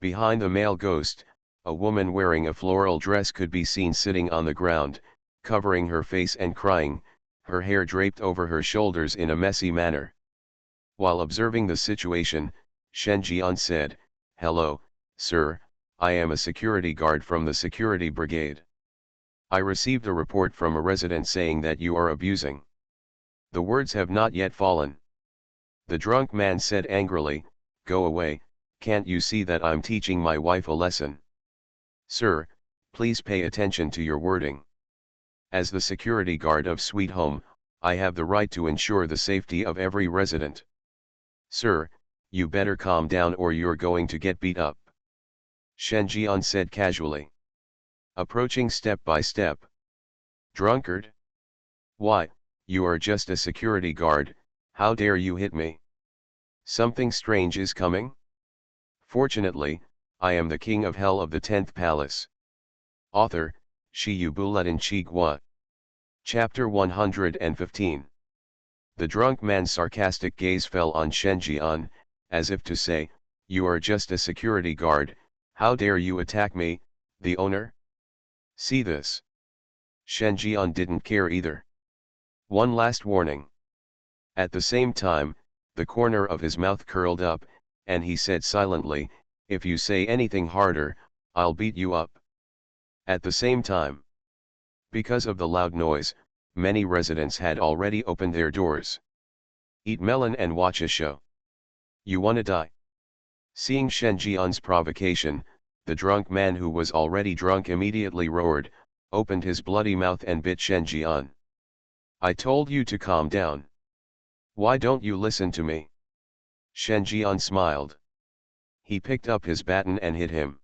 Behind the male ghost, a woman wearing a floral dress could be seen sitting on the ground, covering her face and crying, her hair draped over her shoulders in a messy manner. While observing the situation, Shen Jian said, Hello, sir, I am a security guard from the security brigade. I received a report from a resident saying that you are abusing. The words have not yet fallen. The drunk man said angrily, Go away, can't you see that I'm teaching my wife a lesson? Sir, please pay attention to your wording. As the security guard of Sweet Home, I have the right to ensure the safety of every resident. Sir, you better calm down or you're going to get beat up. Shen Jian said casually. Approaching step by step. Drunkard? Why, you are just a security guard, how dare you hit me? Something strange is coming? Fortunately, I am the king of hell of the 10th palace. Author, Shi Buletin Chigua. Chapter 115. The drunk man's sarcastic gaze fell on Shen Jian, as if to say, You are just a security guard, how dare you attack me, the owner? See this. Shen Jian didn't care either. One last warning. At the same time, the corner of his mouth curled up, and he said silently, If you say anything harder, I'll beat you up. At the same time, because of the loud noise, many residents had already opened their doors. Eat melon and watch a show. You wanna die? Seeing Shen Jian's provocation, the drunk man who was already drunk immediately roared, opened his bloody mouth and bit Shen Jian. I told you to calm down. Why don't you listen to me? Shen Jian smiled. He picked up his baton and hit him.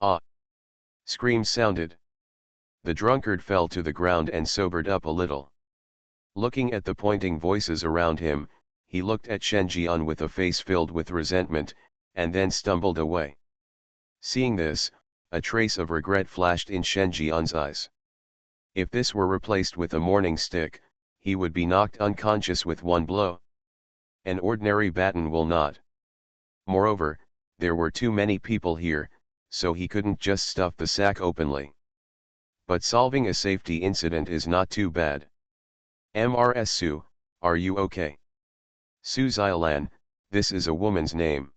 Ah! Screams sounded. The drunkard fell to the ground and sobered up a little. Looking at the pointing voices around him, he looked at Shen Jian with a face filled with resentment, and then stumbled away. Seeing this, a trace of regret flashed in Shen Jian's eyes. If this were replaced with a morning stick, he would be knocked unconscious with one blow. An ordinary baton will not. Moreover, there were too many people here, so he couldn't just stuff the sack openly. But solving a safety incident is not too bad. Mrs. Su, are you okay? Su Xiaolan, this is a woman's name.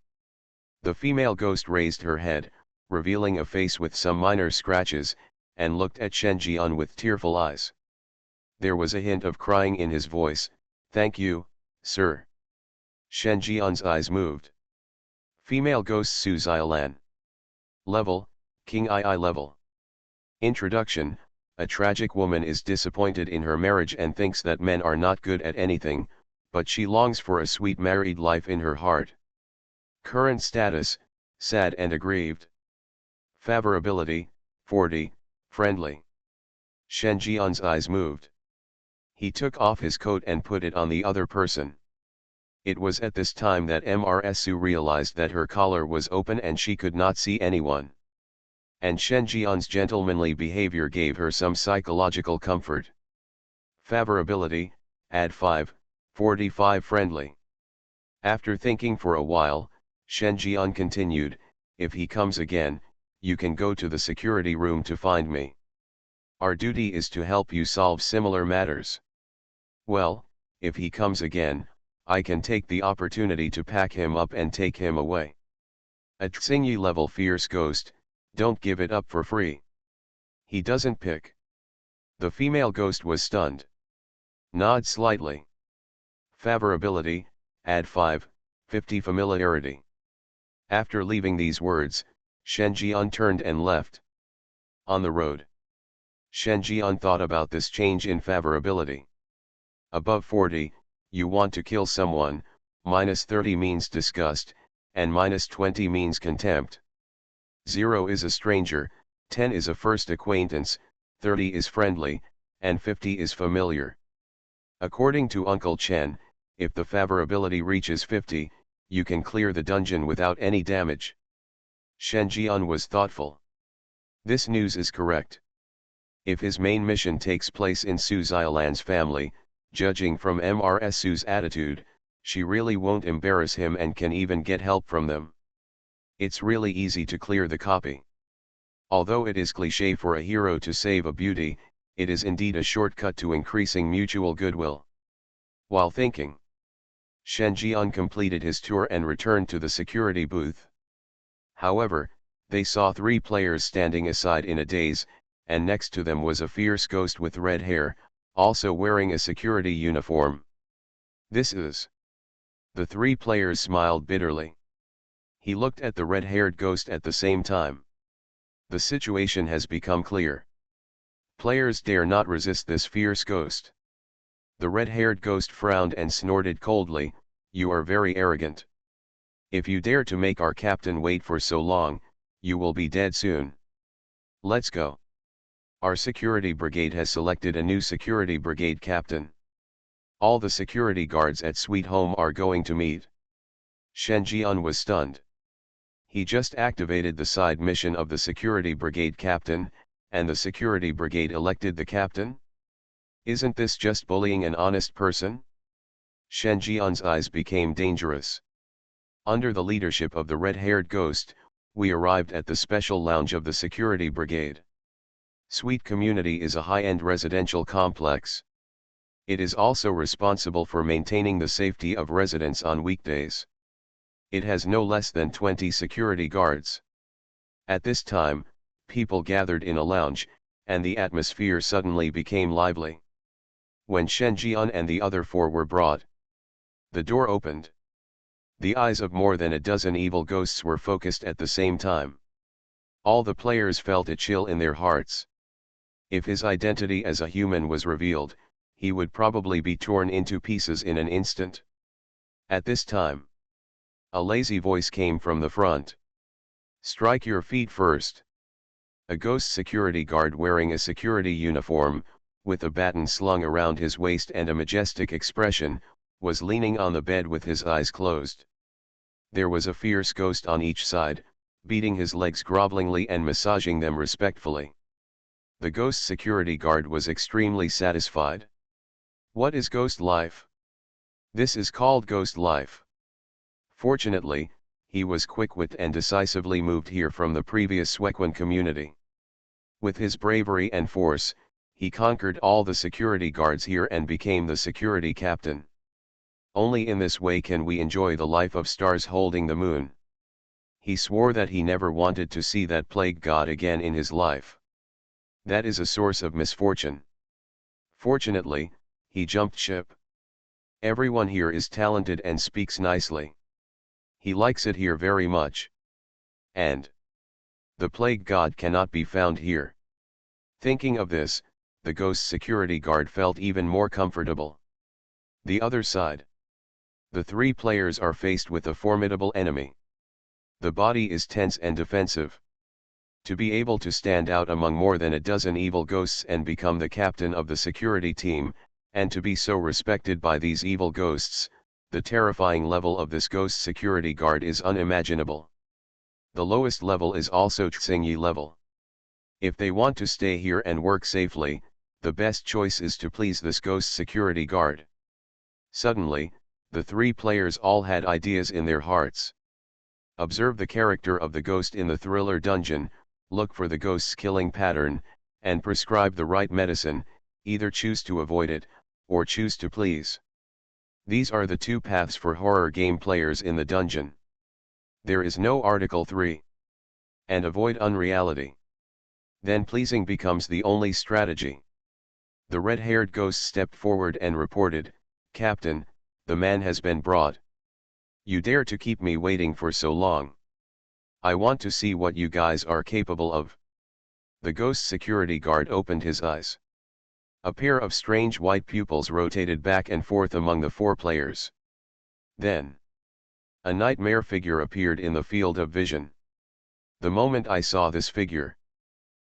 The female ghost raised her head, revealing a face with some minor scratches, and looked at Shen Jian with tearful eyes. There was a hint of crying in his voice. Thank you, sir. Shen Jian's eyes moved. Female ghost Su Xiaolan. Level, King II level. Introduction: a tragic woman is disappointed in her marriage and thinks that men are not good at anything, but she longs for a sweet married life in her heart. Current status: sad and aggrieved. Favorability: 40, friendly. Shen Jian's eyes moved. He took off his coat and put it on the other person. It was at this time that Mrs. Su realized that her collar was open and she could not see anyone. And Shen Jian's gentlemanly behavior gave her some psychological comfort. Favorability: add 5, 45 friendly. After thinking for a while, Shen Jian continued, if he comes again, you can go to the security room to find me. Our duty is to help you solve similar matters. Well, if he comes again, I can take the opportunity to pack him up and take him away. A Xingyi level fierce ghost, don't give it up for free. He doesn't pick. The female ghost was stunned. Nod slightly. Favorability, add 5, 50 familiarity. After leaving these words, Shen Jian turned and left. On the road, Shen Jian thought about this change in favorability. Above 40, you want to kill someone, minus 30 means disgust, and minus 20 means contempt. 0 is a stranger, 10 is a first acquaintance, 30 is friendly, and 50 is familiar. According to Uncle Chen, if the favorability reaches 50, you can clear the dungeon without any damage. Shen Jian was thoughtful. This news is correct. If his main mission takes place in Su Xiaolan's family, judging from Mrs. Su's attitude, she really won't embarrass him and can even get help from them. It's really easy to clear the copy. Although it is cliché for a hero to save a beauty, it is indeed a shortcut to increasing mutual goodwill. While thinking, Shen Jian completed his tour and returned to the security booth. However, they saw 3 players standing aside in a daze, and next to them was a fierce ghost with red hair, also wearing a security uniform. This is. The 3 players smiled bitterly. He looked at the red-haired ghost at the same time. The situation has become clear. Players dare not resist this fierce ghost. The red-haired ghost frowned and snorted coldly, you are very arrogant. If you dare to make our captain wait for so long, you will be dead soon. Let's go. Our security brigade has selected a new security brigade captain. All the security guards at Sweet Home are going to meet. Shen Jian was stunned. He just activated the side mission of the security brigade captain, and the security brigade elected the captain? Isn't this just bullying an honest person? Shen Jian's eyes became dangerous. Under the leadership of the red-haired ghost, we arrived at the special lounge of the security brigade. Sweet Community is a high-end residential complex. It is also responsible for maintaining the safety of residents on weekdays. It has no less than 20 security guards. At this time, people gathered in a lounge, and the atmosphere suddenly became lively. When Shen Jian and the other 4 were brought, the door opened. The eyes of more than a dozen evil ghosts were focused at the same time. All the players felt a chill in their hearts. If his identity as a human was revealed, he would probably be torn into pieces in an instant. At this time, a lazy voice came from the front. Strike your feet first. A ghost security guard wearing a security uniform, with a baton slung around his waist and a majestic expression, was leaning on the bed with his eyes closed. There was a fierce ghost on each side, beating his legs grovelingly and massaging them respectfully. The ghost security guard was extremely satisfied. What is ghost life? This is called ghost life. Fortunately, he was quick-witted and decisively moved here from the previous Swekwan community. With his bravery and force, he conquered all the security guards here and became the security captain. Only in this way can we enjoy the life of stars holding the moon. He swore that he never wanted to see that plague god again in his life. That is a source of misfortune. Fortunately, he jumped ship. Everyone here is talented and speaks nicely. He likes it here very much. And the plague god cannot be found here. Thinking of this, the ghost security guard felt even more comfortable. The other side. The three players are faced with a formidable enemy. The body is tense and defensive. To be able to stand out among more than a dozen evil ghosts and become the captain of the security team, and to be so respected by these evil ghosts, the terrifying level of this ghost security guard is unimaginable. The lowest level is also Tsingyi level. If they want to stay here and work safely, the best choice is to please this ghost security guard. Suddenly, the three players all had ideas in their hearts. Observe the character of the ghost in the thriller dungeon, look for the ghost's killing pattern, and prescribe the right medicine, either choose to avoid it, or choose to please. These are the two paths for horror game players in the dungeon. There is no Article 3. And avoid unreality. Then pleasing becomes the only strategy. The red-haired ghost stepped forward and reported, "Captain, the man has been brought. You dare to keep me waiting for so long? I want to see what you guys are capable of." The ghost security guard opened his eyes. A pair of strange white pupils rotated back and forth among the four players. Then, a nightmare figure appeared in the field of vision. The moment I saw this figure,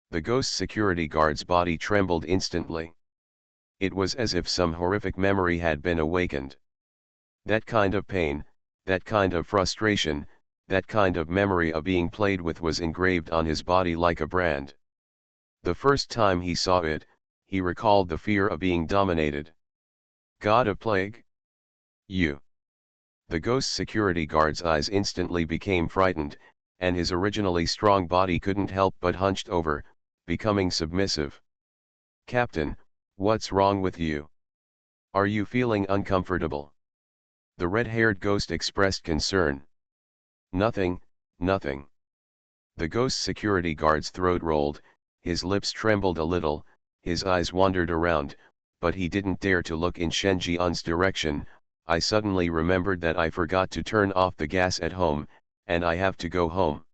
the ghost security guard's body trembled instantly. It was as if some horrific memory had been awakened. That kind of pain, that kind of frustration, that kind of memory of being played with was engraved on his body like a brand. The first time he saw it, he recalled the fear of being dominated. God of Plague? You. The ghost security guard's eyes instantly became frightened, and his originally strong body couldn't help but hunched over, becoming submissive. "Captain, what's wrong with you? Are you feeling uncomfortable?" The red-haired ghost expressed concern. "Nothing, nothing." The ghost security guard's throat rolled, his lips trembled a little, his eyes wandered around, but he didn't dare to look in Shen Jian's direction. "I suddenly remembered that I forgot to turn off the gas at home, and I have to go home."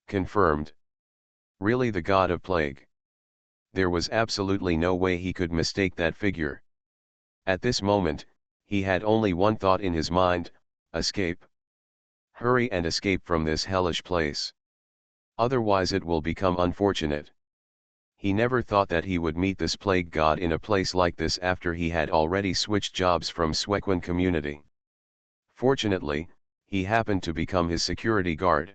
Confirmed. Really, the god of plague? There was absolutely no way he could mistake that figure. At this moment, he had only one thought in his mind: escape. Hurry and escape from this hellish place. Otherwise it will become unfortunate. He never thought that he would meet this plague god in a place like this after he had already switched jobs from Swekwan community. Fortunately, he happened to become his security guard.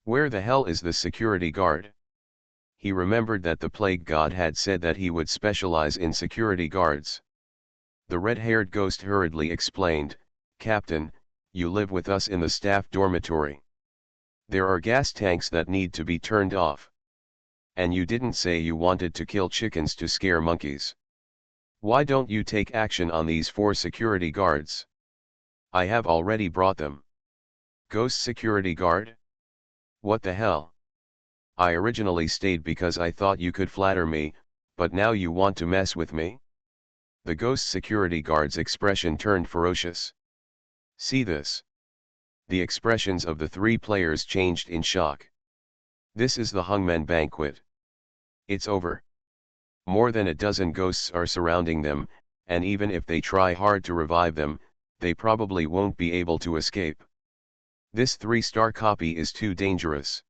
Where the hell is the security guard? He remembered that the plague god had said that he would specialize in security guards. The red-haired ghost hurriedly explained, "Captain, you live with us in the staff dormitory. There are gas tanks that need to be turned off. And you didn't say you wanted to kill chickens to scare monkeys. Why don't you take action on these 4 security guards? I have already brought them." Ghost security guard? What the hell? I originally stayed because I thought you could flatter me, but now you want to mess with me? The ghost security guard's expression turned ferocious. See this. The expressions of the 3 players changed in shock. This is the Hungmen banquet. It's over. More than a dozen ghosts are surrounding them, and even if they try hard to revive them, they probably won't be able to escape. This 3-star copy is too dangerous.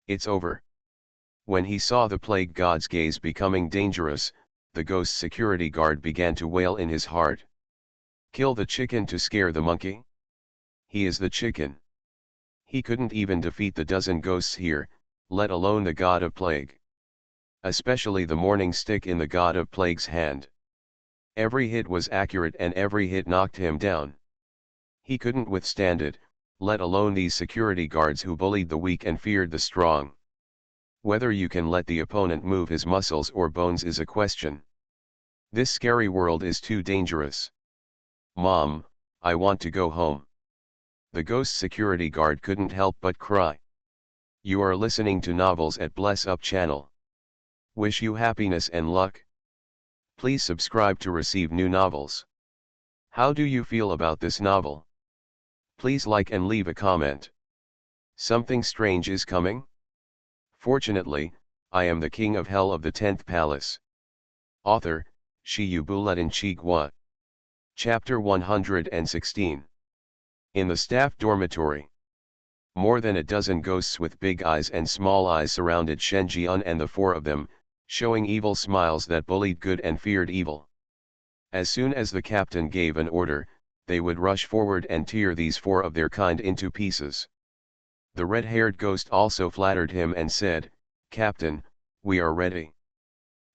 It's over. When he saw the plague god's gaze becoming dangerous, the ghost security guard began to wail in his heart. Kill the chicken to scare the monkey? He is the chicken. He couldn't even defeat the dozen ghosts here, let alone the god of plague. Especially the morning stick in the god of plague's hand. Every hit was accurate and every hit knocked him down. He couldn't withstand it, let alone these security guards who bullied the weak and feared the strong. Whether you can let the opponent move his muscles or bones is a question. This scary world is too dangerous. Mom, I want to go home. The ghost security guard couldn't help but cry. You are listening to Novels at Bless Up channel. Wish you happiness and luck. Please subscribe to receive new novels. How do you feel about this novel? Please like and leave a comment. Something strange is coming? Fortunately, I am the king of hell of the 10th palace. Author, Shiyubuletin Chigwa. Chapter 116. In the staff dormitory. More than a dozen ghosts with big eyes and small eyes surrounded Shen Jian and the four of them, showing evil smiles that bullied good and feared evil. As soon as the captain gave an order, they would rush forward and tear these four of their kind into pieces. The red-haired ghost also flattered him and said, "Captain, we are ready.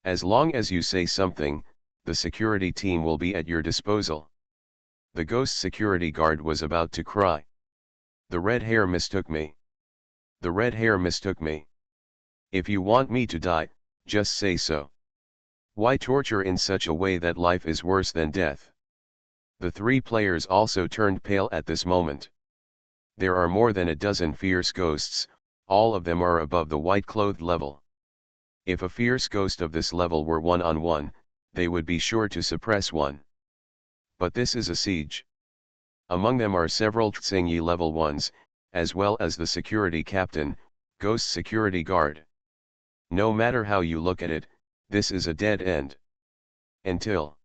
As long as you say something, the security team will be at your disposal." The ghost security guard was about to cry. The red hair mistook me. The red hair mistook me. If you want me to die, just say so. Why torture in such a way that life is worse than death? The three players also turned pale at this moment. There are more than a dozen fierce ghosts, all of them are above the white-clothed level. If a fierce ghost of this level were one-on-one, they would be sure to suppress one. But this is a siege. Among them are several Tsingyi level 1s, as well as the security captain, ghost security guard. No matter how you look at it, this is a dead end. Until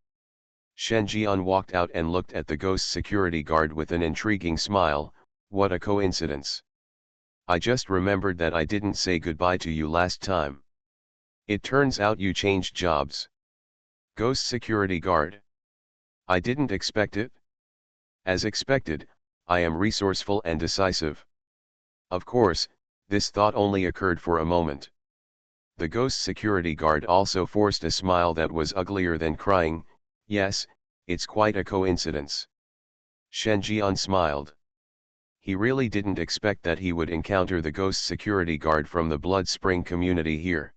Shen Jian walked out and looked at the ghost security guard with an intriguing smile. What a coincidence. I just remembered that I didn't say goodbye to you last time. It turns out you changed jobs. Ghost security guard. I didn't expect it. As expected, I am resourceful and decisive. Of course, this thought only occurred for a moment. The ghost security guard also forced a smile that was uglier than crying. Yes, it's quite a coincidence. Shen Jian smiled. He really didn't expect that he would encounter the ghost security guard from the Blood Spring community here.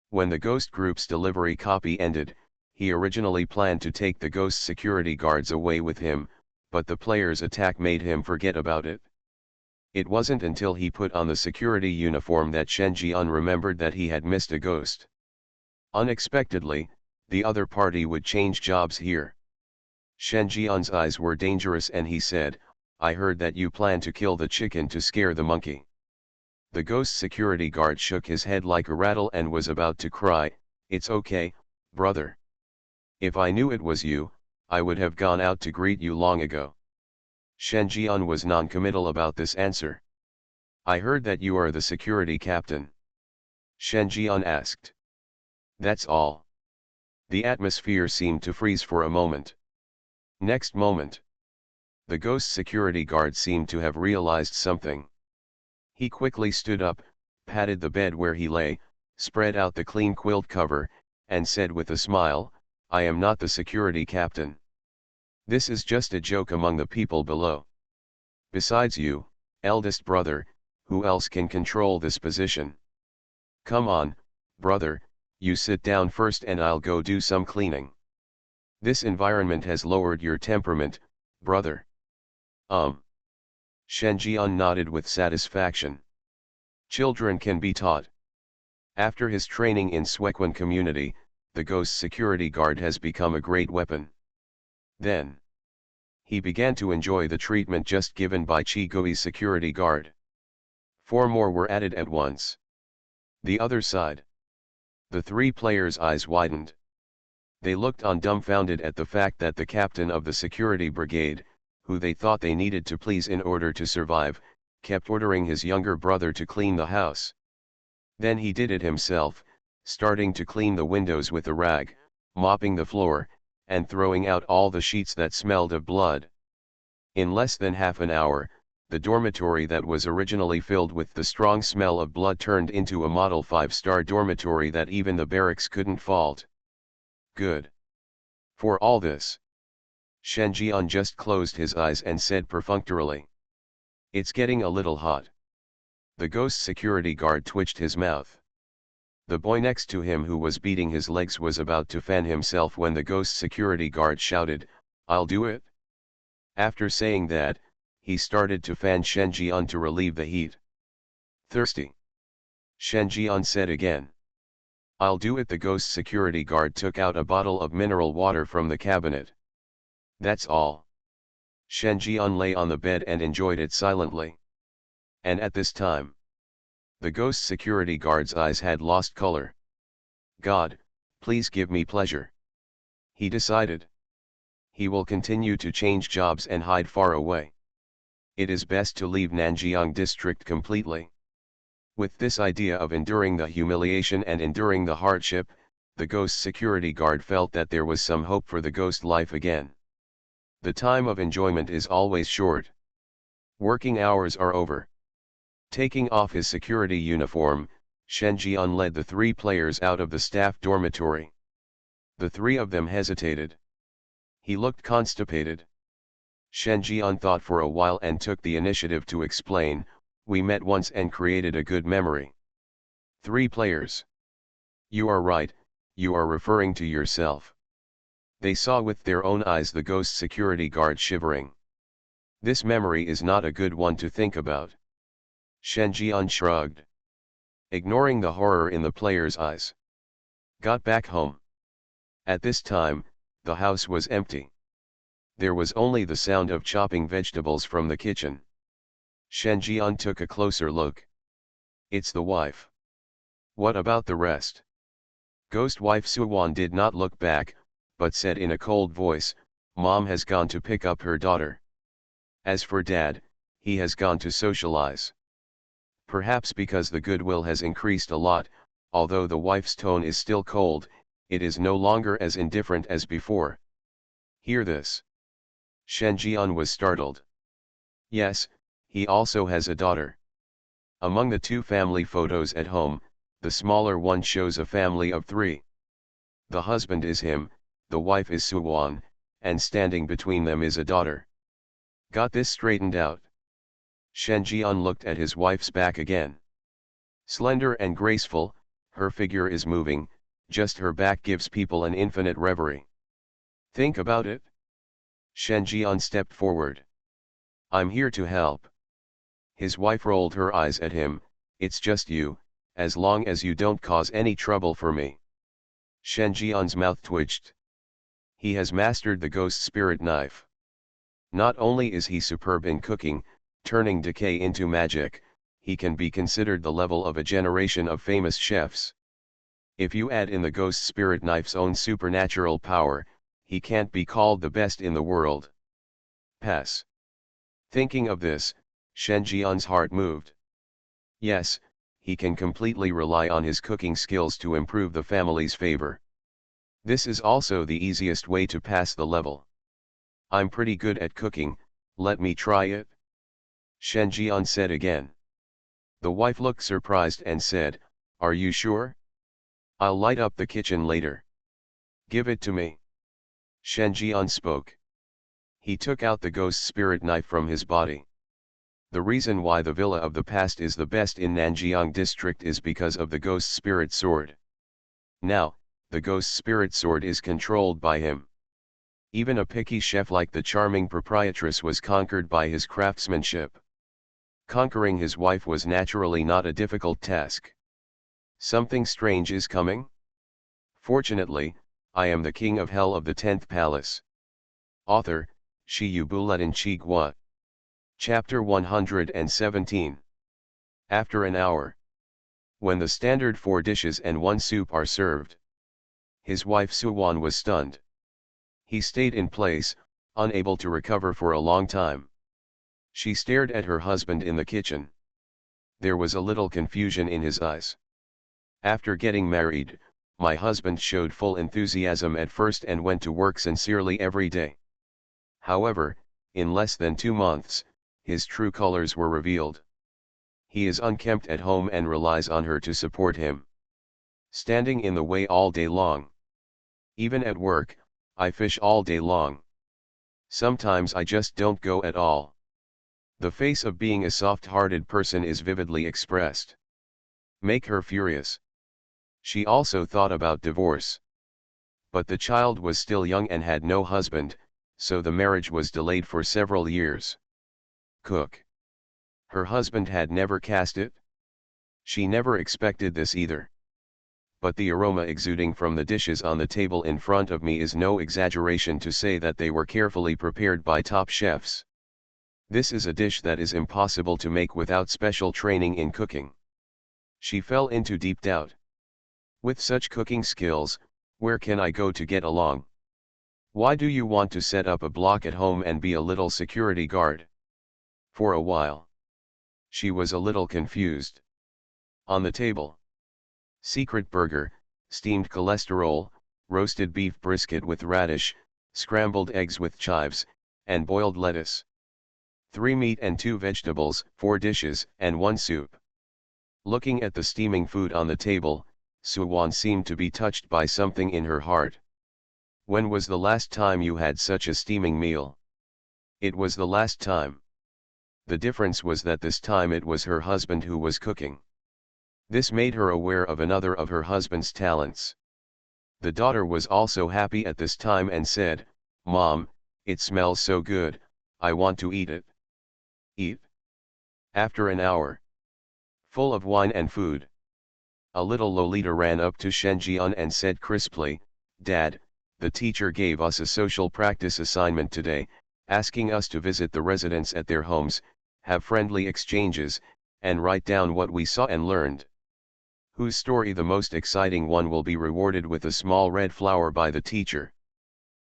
When the ghost group's delivery copy ended, he originally planned to take the ghost security guards away with him, but the player's attack made him forget about it. It wasn't until he put on the security uniform that Shen Jian remembered that he had missed a ghost. Unexpectedly, the other party would change jobs here. Shen Jian's eyes were dangerous and he said, "I heard that you plan to kill the chicken to scare the monkey." The ghost security guard shook his head like a rattle and was about to cry, "It's okay, brother. If I knew it was you, I would have gone out to greet you long ago." Shen Jian was non-committal about this answer. "I heard that you are the security captain." Shen Jian asked. "That's all." The atmosphere seemed to freeze for a moment. Next moment, the ghost security guard seemed to have realized something. He quickly stood up, patted the bed where he lay, spread out the clean quilt cover, and said with a smile, "I am not the security captain. This is just a joke among the people below. Besides you, eldest brother, who else can control this position? Come on, brother, you sit down first and I'll go do some cleaning. This environment has lowered your temperament, brother." Shen Jian nodded with satisfaction. Children can be taught. After his training in Suequan community, the ghost security guard has become a great weapon. Then he began to enjoy the treatment just given by Chigui's security guard. 4 more were added at once. The other side. The 3 players' eyes widened. They looked on dumbfounded at the fact that the captain of the security brigade, who they thought they needed to please in order to survive, kept ordering his younger brother to clean the house. Then he did it himself, starting to clean the windows with a rag, mopping the floor, and throwing out all the sheets that smelled of blood. In less than half an hour, the dormitory that was originally filled with the strong smell of blood turned into a model 5-star dormitory that even the barracks couldn't fault. Good. For all this, Shen Jian just closed his eyes and said perfunctorily, "It's getting a little hot." The ghost security guard twitched his mouth. The boy next to him who was beating his legs was about to fan himself when the ghost security guard shouted, "I'll do it." After saying that, he started to fan Shen Jian to relieve the heat. "Thirsty?" Shen Jian said again. "I'll do it." The ghost security guard took out a bottle of mineral water from the cabinet. "That's all." Shen Jian lay on the bed and enjoyed it silently. And at this time, the ghost security guard's eyes had lost color. "God, please give me pleasure," he decided. He will continue to change jobs and hide far away. It is best to leave Nanjiang district completely. With this idea of enduring the humiliation and enduring the hardship, the ghost security guard felt that there was some hope for the ghost life again. The time of enjoyment is always short. Working hours are over. Taking off his security uniform, Shen Jian led the 3 players out of the staff dormitory. The 3 of them hesitated. He looked constipated. Shen Jian thought for a while and took the initiative to explain, "We met once and created a good memory." 3 players. "You are right, you are referring to yourself." They saw with their own eyes the ghost security guard shivering. "This memory is not a good one to think about." Shen Jian shrugged, ignoring the horror in the player's eyes. Got back home. At this time, the house was empty. There was only the sound of chopping vegetables from the kitchen. Shen Jian took a closer look. "It's the wife." "What about the rest?" Ghost wife Suwan did not look back, but said in a cold voice, "Mom has gone to pick up her daughter. As for Dad, he has gone to socialize." Perhaps because the goodwill has increased a lot, although the wife's tone is still cold, it is no longer as indifferent as before. "Hear this?" Shen Jian was startled. "Yes, he also has a daughter." Among the 2 family photos at home, the smaller one shows a family of 3. The husband is him, the wife is Suwan, and standing between them is a daughter. Got this straightened out? Shen Jian looked at his wife's back again. Slender and graceful, her figure is moving, just her back gives people an infinite reverie. Think about it. Shen Jian stepped forward. "I'm here to help." His wife rolled her eyes at him. "It's just you, as long as you don't cause any trouble for me." Shen Jian's mouth twitched. He has mastered the ghost spirit knife. Not only is he superb in cooking, turning decay into magic, he can be considered the level of a generation of famous chefs. If you add in the ghost spirit knife's own supernatural power, he can't be called the best in the world. Pass. Thinking of this, Shen Jian's heart moved. Yes, he can completely rely on his cooking skills to improve the family's favor. This is also the easiest way to pass the level. "I'm pretty good at cooking, let me try it," Shen Jian said again. The wife looked surprised and said, "Are you sure? I'll light up the kitchen later." "Give it to me." Shen Jian spoke. He took out the ghost spirit knife from his body. The reason why the villa of the past is the best in Nanjiang district is because of the ghost spirit sword. Now, the ghost spirit sword is controlled by him. Even a picky chef like the charming proprietress was conquered by his craftsmanship. Conquering his wife was naturally not a difficult task. Something strange is coming? Fortunately, I am the king of hell of the 10th palace. Author, Shi Yubuletin Chigua. Chapter 117. After an hour. When the standard 4 dishes and 1 soup are served. His wife Suwan was stunned. He stayed in place, unable to recover for a long time. She stared at her husband in the kitchen. There was a little confusion in his eyes. After getting married, My husband showed full enthusiasm at first and went to work sincerely every day. However, in less than 2 months, his true colors were revealed. He is unkempt at home and relies on her to support him. Standing in the way all day long. Even at work, I fish all day long. Sometimes I just don't go at all. The face of being a soft-hearted person is vividly expressed. Make her furious. She also thought about divorce. But the child was still young and had no husband, so the marriage was delayed for several years. Cook. Her husband had never cast it. She never expected this either. But the aroma exuding from the dishes on the table in front of me is no exaggeration to say that they were carefully prepared by top chefs. This is a dish that is impossible to make without special training in cooking. She fell into deep doubt. With such cooking skills, where can I go to get along? Why do you want to set up a block at home and be a little security guard? For a while, she was a little confused. On the table, secret burger, steamed cholesterol, roasted beef brisket with radish, scrambled eggs with chives, and boiled lettuce. 3 meat and 2 vegetables, 4 dishes, and 1 soup. Looking at the steaming food on the table, Suwon seemed to be touched by something in her heart. When was the last time you had such a steaming meal? It was the last time. The difference was that this time it was her husband who was cooking. This made her aware of another of her husband's talents. The daughter was also happy at this time and said, "Mom, it smells so good, I want to eat it." Eat. After an hour, full of wine and food, a little Lolita ran up to Shenjian and said crisply, "Dad, the teacher gave us a social practice assignment today, asking us to visit the residents at their homes, have friendly exchanges, and write down what we saw and learned. Whose story the most exciting one will be rewarded with a small red flower by the teacher."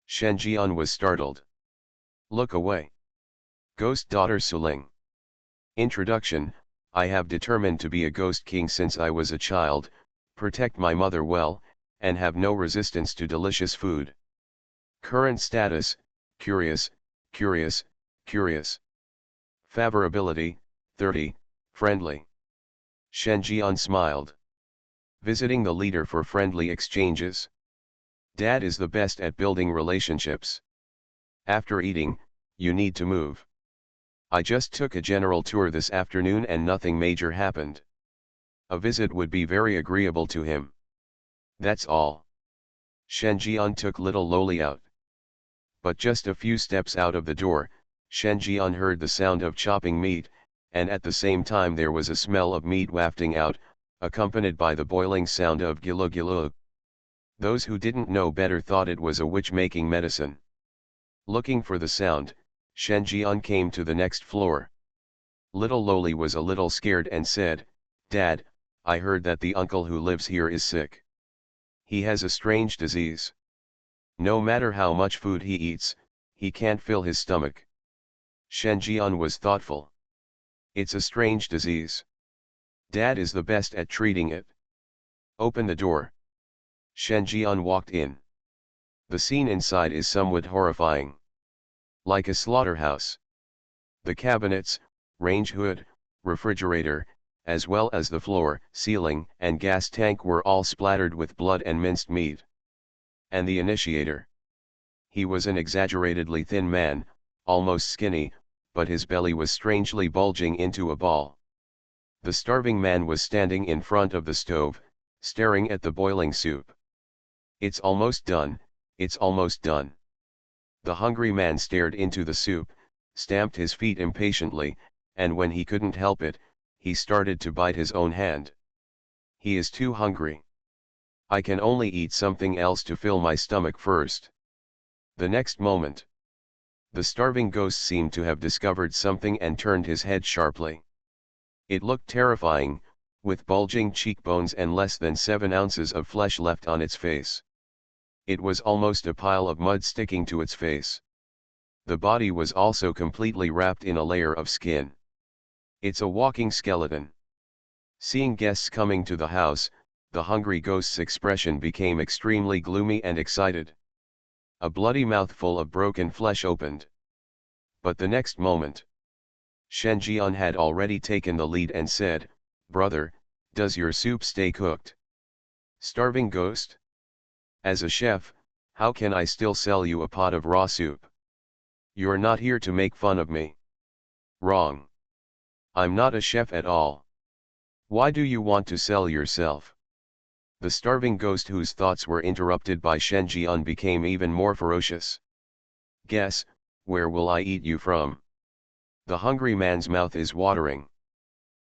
Shenjian was startled. Look away. Ghost daughter Suling. Introduction: I have determined to be a ghost king since I was a child, protect my mother well, and have no resistance to delicious food. Current status: curious, curious, curious. Favorability: 30, friendly. Shenjian smiled. Visiting the leader for friendly exchanges. Dad is the best at building relationships. After eating, you need to move. I just took a general tour this afternoon and nothing major happened. A visit would be very agreeable to him. That's all. Shenjian took little Loli out. But just a few steps out of the door, Shenjian heard the sound of chopping meat, and at the same time there was a smell of meat wafting out, accompanied by the boiling sound of gilu gilu. Those who didn't know better thought it was a witch making medicine. Looking for the sound, Shenjian came to the next floor. Little Loli was a little scared and said, "Dad, I heard that the uncle who lives here is sick. He has a strange disease. No matter how much food he eats, he can't fill his stomach." Shenjian was thoughtful. It's a strange disease. Dad is the best at treating it. Open the door. Shenjian walked in. The scene inside is somewhat horrifying. Like a slaughterhouse. The cabinets, range hood, refrigerator, as well as the floor, ceiling, and gas tank were all splattered with blood and minced meat. And the initiator. He was an exaggeratedly thin man, almost skinny, but his belly was strangely bulging into a ball. The starving man was standing in front of the stove, staring at the boiling soup. "It's almost done, it's almost done." The hungry man stared into the soup, stamped his feet impatiently, and when he couldn't help it, he started to bite his own hand. He is too hungry. I can only eat something else to fill my stomach first. The next moment, the starving ghost seemed to have discovered something and turned his head sharply. It looked terrifying, with bulging cheekbones and less than 7 ounces of flesh left on its face. It was almost a pile of mud sticking to its face. The body was also completely wrapped in a layer of skin. It's a walking skeleton. Seeing guests coming to the house, The hungry ghost's expression became extremely gloomy and excited. A bloody mouthful of broken flesh opened. But the next moment, Shen Jian had already taken the lead and said, "Brother, does your soup stay cooked?" Starving ghost? As a chef, how can I still sell you a pot of raw soup? You're not here to make fun of me. Wrong. I'm not a chef at all. Why do you want to sell yourself? The starving ghost, whose thoughts were interrupted by Shen Jian, became even more ferocious. Guess, where will I eat you from? The hungry man's mouth is watering.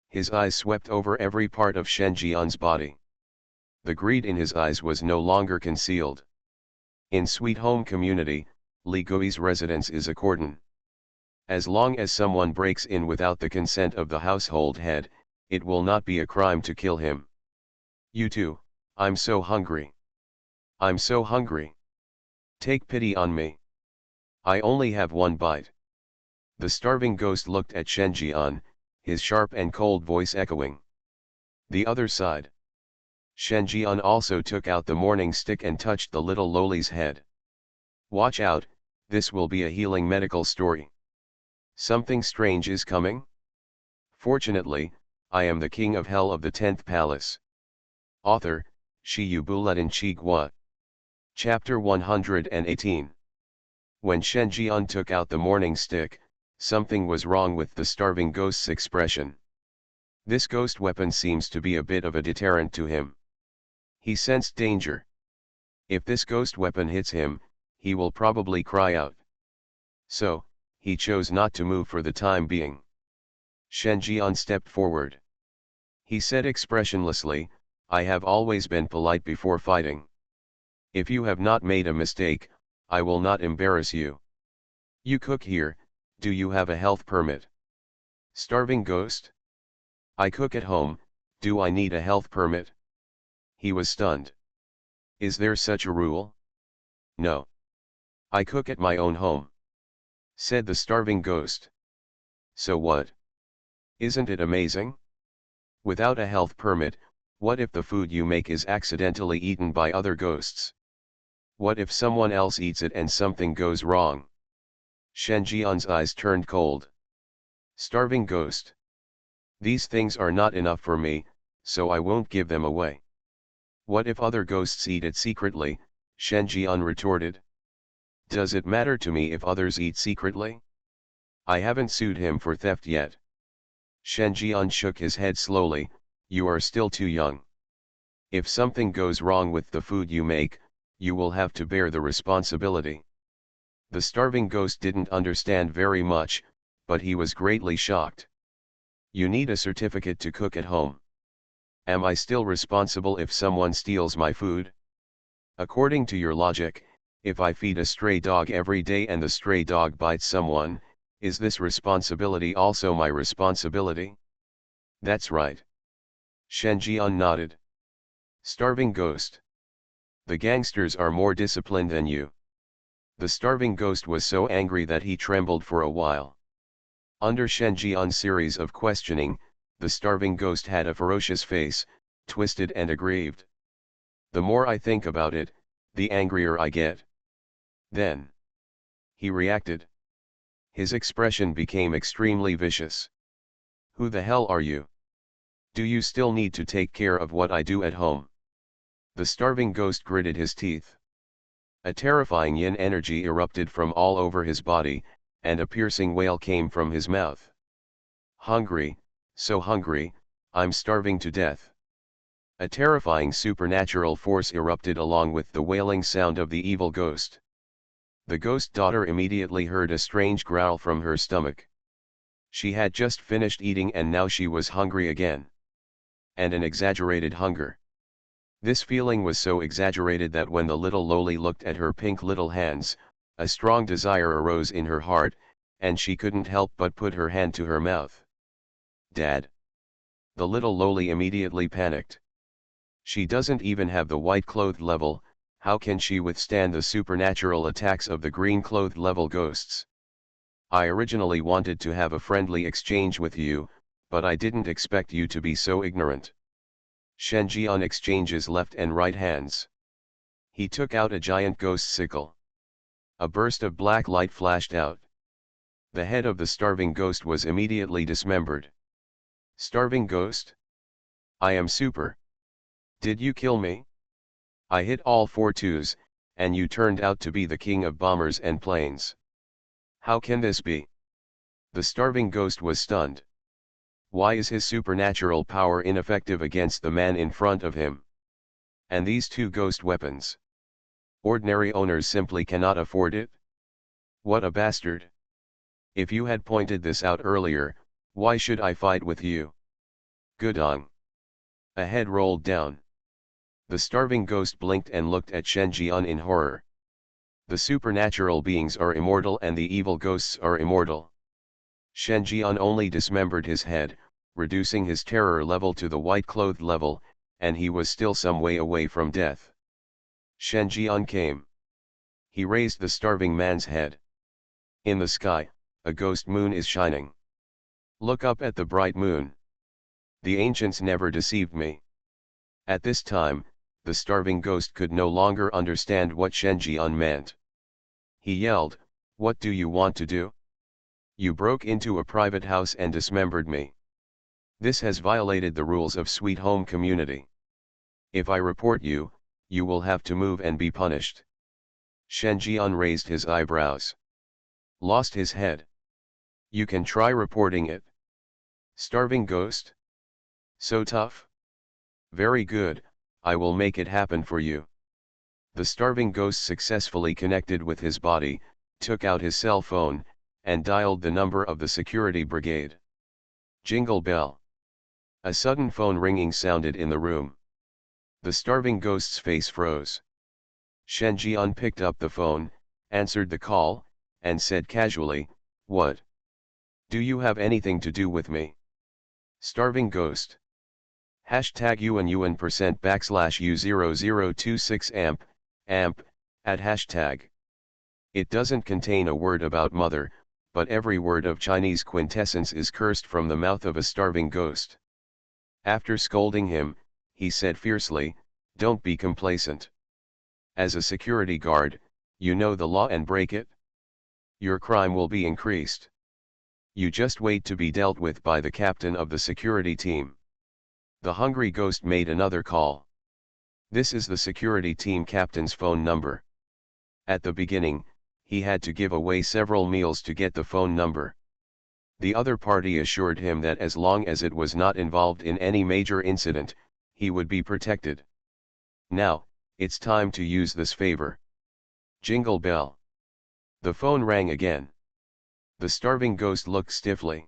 His eyes swept over every part of Shen Jian's body. The greed in his eyes was no longer concealed. In Sweet Home Community, Li Gui's residence is a cordon. As long as someone breaks in without the consent of the household head, it will not be a crime to kill him. You too, I'm so hungry. I'm so hungry. Take pity on me. I only have one bite. The starving ghost looked at Shen Jian, his sharp and cold voice echoing. The other side. Shen Jian also took out the morning stick and touched the little loli's head. Watch out, this will be a healing medical story. Something strange is coming? Fortunately, I am the king of hell of the 10th palace. Author, Shi Buletin Chigua. Chapter 118. When Shen Jian took out the morning stick, something was wrong with the starving ghost's expression. This ghost weapon seems to be a bit of a deterrent to him. He sensed danger. If this ghost weapon hits him, he will probably cry out. So, he chose not to move for the time being. Shen Jian stepped forward. He said expressionlessly, "I have always been polite before fighting. If you have not made a mistake, I will not embarrass you. You cook here, do you have a health permit?" Starving ghost? I cook at home, do I need a health permit? He was stunned. Is there such a rule? No. I cook at my own home, said the starving ghost. So what? Isn't it amazing? Without a health permit, what if the food you make is accidentally eaten by other ghosts? What if someone else eats it and something goes wrong? Shen Jian's eyes turned cold. Starving ghost. These things are not enough for me, so I won't give them away. What if other ghosts eat it secretly? Shen Jian retorted. Does it matter to me if others eat secretly? I haven't sued him for theft yet. Shen Jian shook his head slowly. You are still too young. If something goes wrong with the food you make, you will have to bear the responsibility. The starving ghost didn't understand very much, but he was greatly shocked. You need a certificate to cook at home. Am I still responsible if someone steals my food? According to your logic, if I feed a stray dog every day and the stray dog bites someone, is this responsibility also my responsibility? That's right. Shen Jian nodded. Starving ghost. The gangsters are more disciplined than you. The starving ghost was so angry that he trembled for a while. Under Shen Jian's series of questioning, the starving ghost had a ferocious face, twisted and aggrieved. The more I think about it, the angrier I get. Then he reacted. His expression became extremely vicious. Who the hell are you? Do you still need to take care of what I do at home? The starving ghost gritted his teeth. A terrifying yin energy erupted from all over his body, and a piercing wail came from his mouth. Hungry, so hungry, I'm starving to death. A terrifying supernatural force erupted along with the wailing sound of the evil ghost. The ghost daughter immediately heard a strange growl from her stomach. She had just finished eating and now she was hungry again. And an exaggerated hunger. This feeling was so exaggerated that when the little loli looked at her pink little hands, a strong desire arose in her heart, and she couldn't help but put her hand to her mouth. Dad! The little loli immediately panicked. She doesn't even have the white-clothed level, how can she withstand the supernatural attacks of the green-clothed level ghosts? I originally wanted to have a friendly exchange with you, but I didn't expect you to be so ignorant. Shen Jian exchanges left and right hands. He took out a giant ghost sickle. A burst of black light flashed out. The head of the starving ghost was immediately dismembered. Starving ghost? I am super. Did you kill me? I hit all 4 twos, and you turned out to be the king of bombers and planes. How can this be? The starving ghost was stunned. Why is his supernatural power ineffective against the man in front of him? And these 2 ghost weapons. Ordinary owners simply cannot afford it? What a bastard. If you had pointed this out earlier, why should I fight with you? Gudong. A head rolled down. The starving ghost blinked and looked at Shen Jian in horror. The supernatural beings are immortal and the evil ghosts are immortal. Shen Jian only dismembered his head, reducing his terror level to the white-clothed level, and he was still some way away from death. Shen Jian came. He raised the starving man's head. In the sky, a ghost moon is shining. Look up at the bright moon. The ancients never deceived me. At this time, the starving ghost could no longer understand what Shen Jian meant. He yelled, "What do you want to do? You broke into a private house and dismembered me. This has violated the rules of Sweet Home Community. If I report you, you will have to move and be punished." Shen Jian raised his eyebrows. Lost his head. You can try reporting it. Starving ghost? So tough? Very good, I will make it happen for you. The starving ghost successfully connected with his body, took out his cell phone, and dialed the number of the security brigade. Jingle bell. A sudden phone ringing sounded in the room. The starving ghost's face froze. Shen Jian picked up the phone, answered the call, and said casually, "What? Do you have anything to do with me?" Starving ghost. Hashtag UN% /U0026 amp, add hashtag. It doesn't contain a word about mother, but every word of Chinese quintessence is cursed from the mouth of a starving ghost. After scolding him, he said fiercely, "Don't be complacent. As a security guard, you know the law and break it. Your crime will be increased. You just wait to be dealt with by the captain of the security team." The hungry ghost made another call. This is the security team captain's phone number. At the beginning, he had to give away several meals to get the phone number. The other party assured him that as long as it was not involved in any major incident, he would be protected. Now, it's time to use this favor. Jingle bell. The phone rang again. The starving ghost looked stiffly.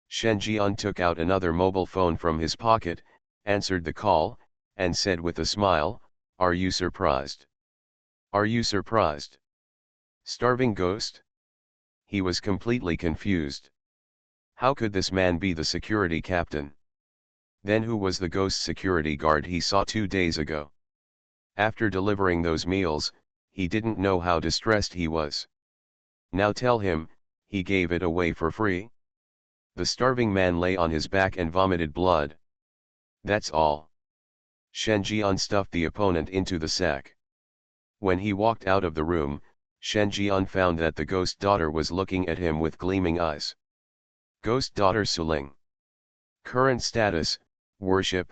Shen Jian took out another mobile phone from his pocket, answered the call, and said with a smile, "Are you surprised? Are you surprised? Starving ghost?" He was completely confused. How could this man be the security captain? Then who was the ghost security guard he saw 2 days ago? After delivering those meals, he didn't know how distressed he was. Now tell him, he gave it away for free? The starving man lay on his back and vomited blood. That's all. Shen Jian stuffed the opponent into the sack. When he walked out of the room, Shen Jian found that the ghost daughter was looking at him with gleaming eyes. Ghost daughter Suling. Current status, worship,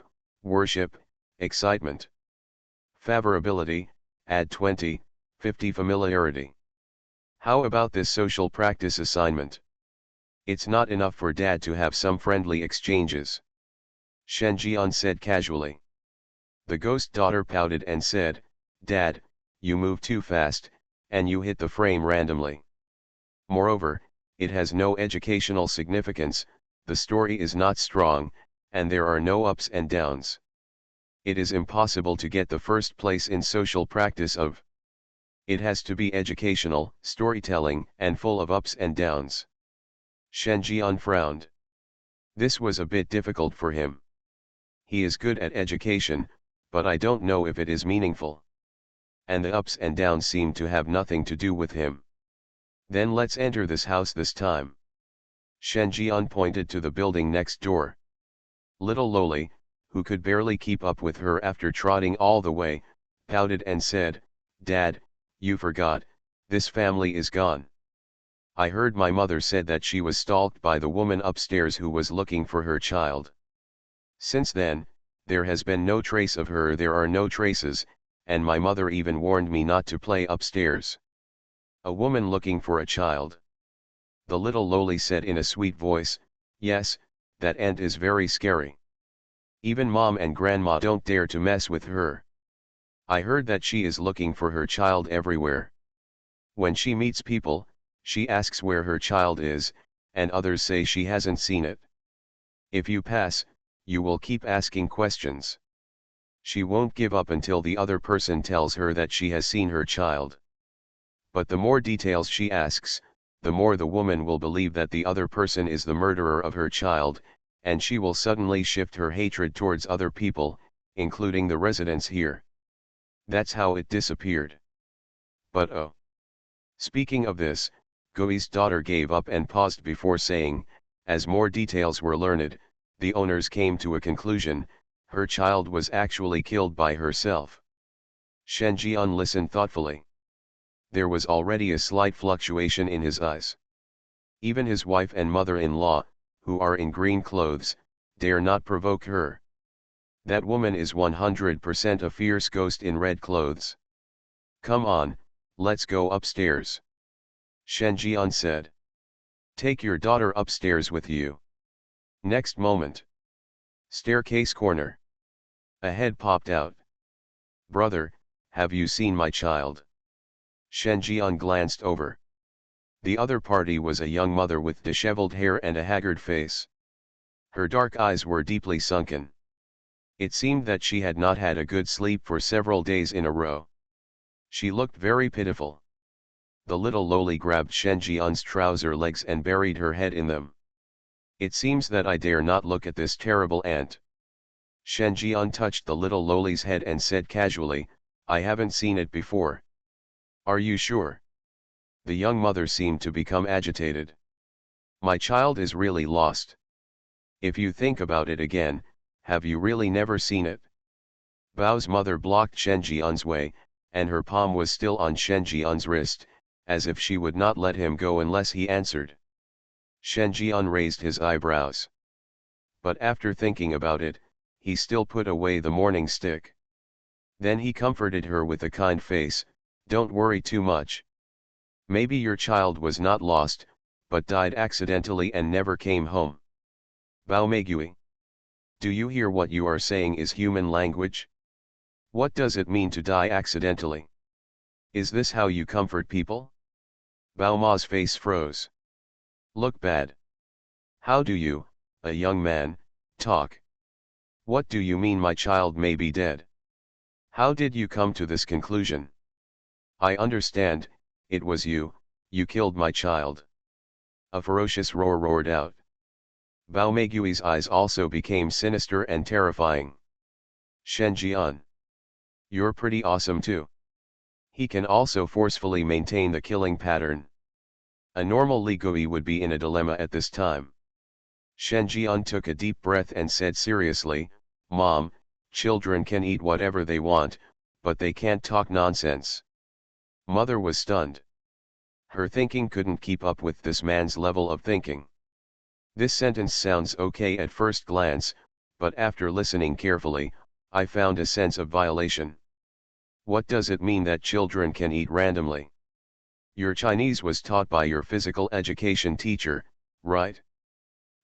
excitement. Favorability, add 20, 50 familiarity. How about this social practice assignment? It's not enough for Dad to have some friendly exchanges. Shen Jian said casually. The ghost daughter pouted and said, "Dad, you move too fast, and you hit the frame randomly. Moreover, it has no educational significance, the story is not strong, and there are no ups and downs. It is impossible to get the first place in social practice of. It has to be educational, storytelling, and full of ups and downs." Shen Jian frowned. This was a bit difficult for him. He is good at education, but I don't know if it is meaningful. And the ups and downs seem to have nothing to do with him. Then let's enter this house this time. Shen Jian pointed to the building next door. Little lowly, who could barely keep up with her after trotting all the way, pouted and said, "Dad, you forgot, this family is gone. I heard my mother said that she was stalked by the woman upstairs who was looking for her child. Since then, there has been no trace of her, there are no traces, and my mother even warned me not to play upstairs." A woman looking for a child. The little loli said in a sweet voice, "Yes, that aunt is very scary. Even mom and grandma don't dare to mess with her. I heard that she is looking for her child everywhere. When she meets people, she asks where her child is, and others say she hasn't seen it. If you pass, you will keep asking questions. She won't give up until the other person tells her that she has seen her child. But the more details she asks, the more the woman will believe that the other person is the murderer of her child, and she will suddenly shift her hatred towards other people, including the residents here. That's how it disappeared. But oh. Speaking of this, Gui's daughter gave up and paused before saying, as more details were learned, the owners came to a conclusion: her child was actually killed by herself. Shen Jian listened thoughtfully. There was already a slight fluctuation in his eyes. Even his wife and mother-in-law, who are in green clothes, dare not provoke her. That woman is 100% a fierce ghost in red clothes. "Come on, let's go upstairs," Shen Jian said. "Take your daughter upstairs with you." Next moment. Staircase corner. A head popped out. "Brother, have you seen my child?" Shen Jian glanced over. The other party was a young mother with disheveled hair and a haggard face. Her dark eyes were deeply sunken. It seemed that she had not had a good sleep for several days in a row. She looked very pitiful. The little loli grabbed Shen Jian's trouser legs and buried her head in them. "It seems that I dare not look at this terrible aunt." Shen Jian touched the little loli's head and said casually, "I haven't seen it before." "Are you sure?" The young mother seemed to become agitated. "My child is really lost. If you think about it again, have you really never seen it?" Bao's mother blocked Shen Jian's way, and her palm was still on Shen Jian's wrist, as if she would not let him go unless he answered. Shen Jian raised his eyebrows. But after thinking about it, he still put away the morning stick. Then he comforted her with a kind face, "Don't worry too much. Maybe your child was not lost, but died accidentally and never came home." "Bao Meigui. Do you hear what you are saying is human language? What does it mean to die accidentally? Is this how you comfort people?" Bao Ma's face froze. "Look bad. How do you, a young man, talk? What do you mean my child may be dead? How did you come to this conclusion?" "I understand, it was you killed my child." A ferocious roar roared out. Bao Meigui's eyes also became sinister and terrifying. "Shen Jian. You're pretty awesome too." He can also forcefully maintain the killing pattern. A normal Li Gui would be in a dilemma at this time. Shen Jian took a deep breath and said seriously, "Mom, children can eat whatever they want, but they can't talk nonsense." Mother was stunned. Her thinking couldn't keep up with this man's level of thinking. This sentence sounds okay at first glance, but after listening carefully, I found a sense of violation. What does it mean that children can eat randomly? Your Chinese was taught by your physical education teacher, right?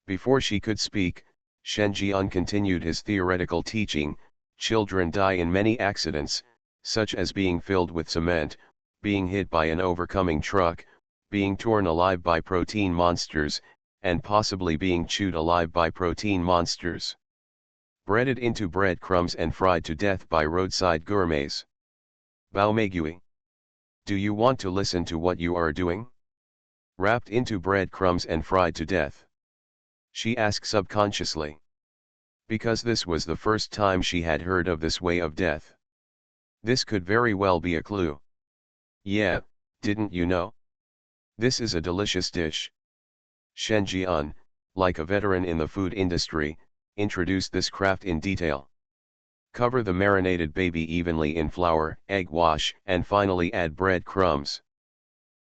Before she could speak, Shen Jian continued his theoretical teaching. Children die in many accidents, such as being filled with cement, being hit by an overcoming truck, being torn alive by protein monsters, and possibly being chewed alive by protein monsters. Breaded into breadcrumbs and fried to death by roadside gourmets. Bao Meigui. Do you want to listen to what you are doing? Wrapped into breadcrumbs and fried to death. She asked subconsciously. Because this was the first time she had heard of this way of death. This could very well be a clue. Yeah, didn't you know? This is a delicious dish. Shen Jian, like a veteran in the food industry, Introduce this craft in detail. Cover the marinated baby evenly in flour, egg wash, and finally add bread crumbs.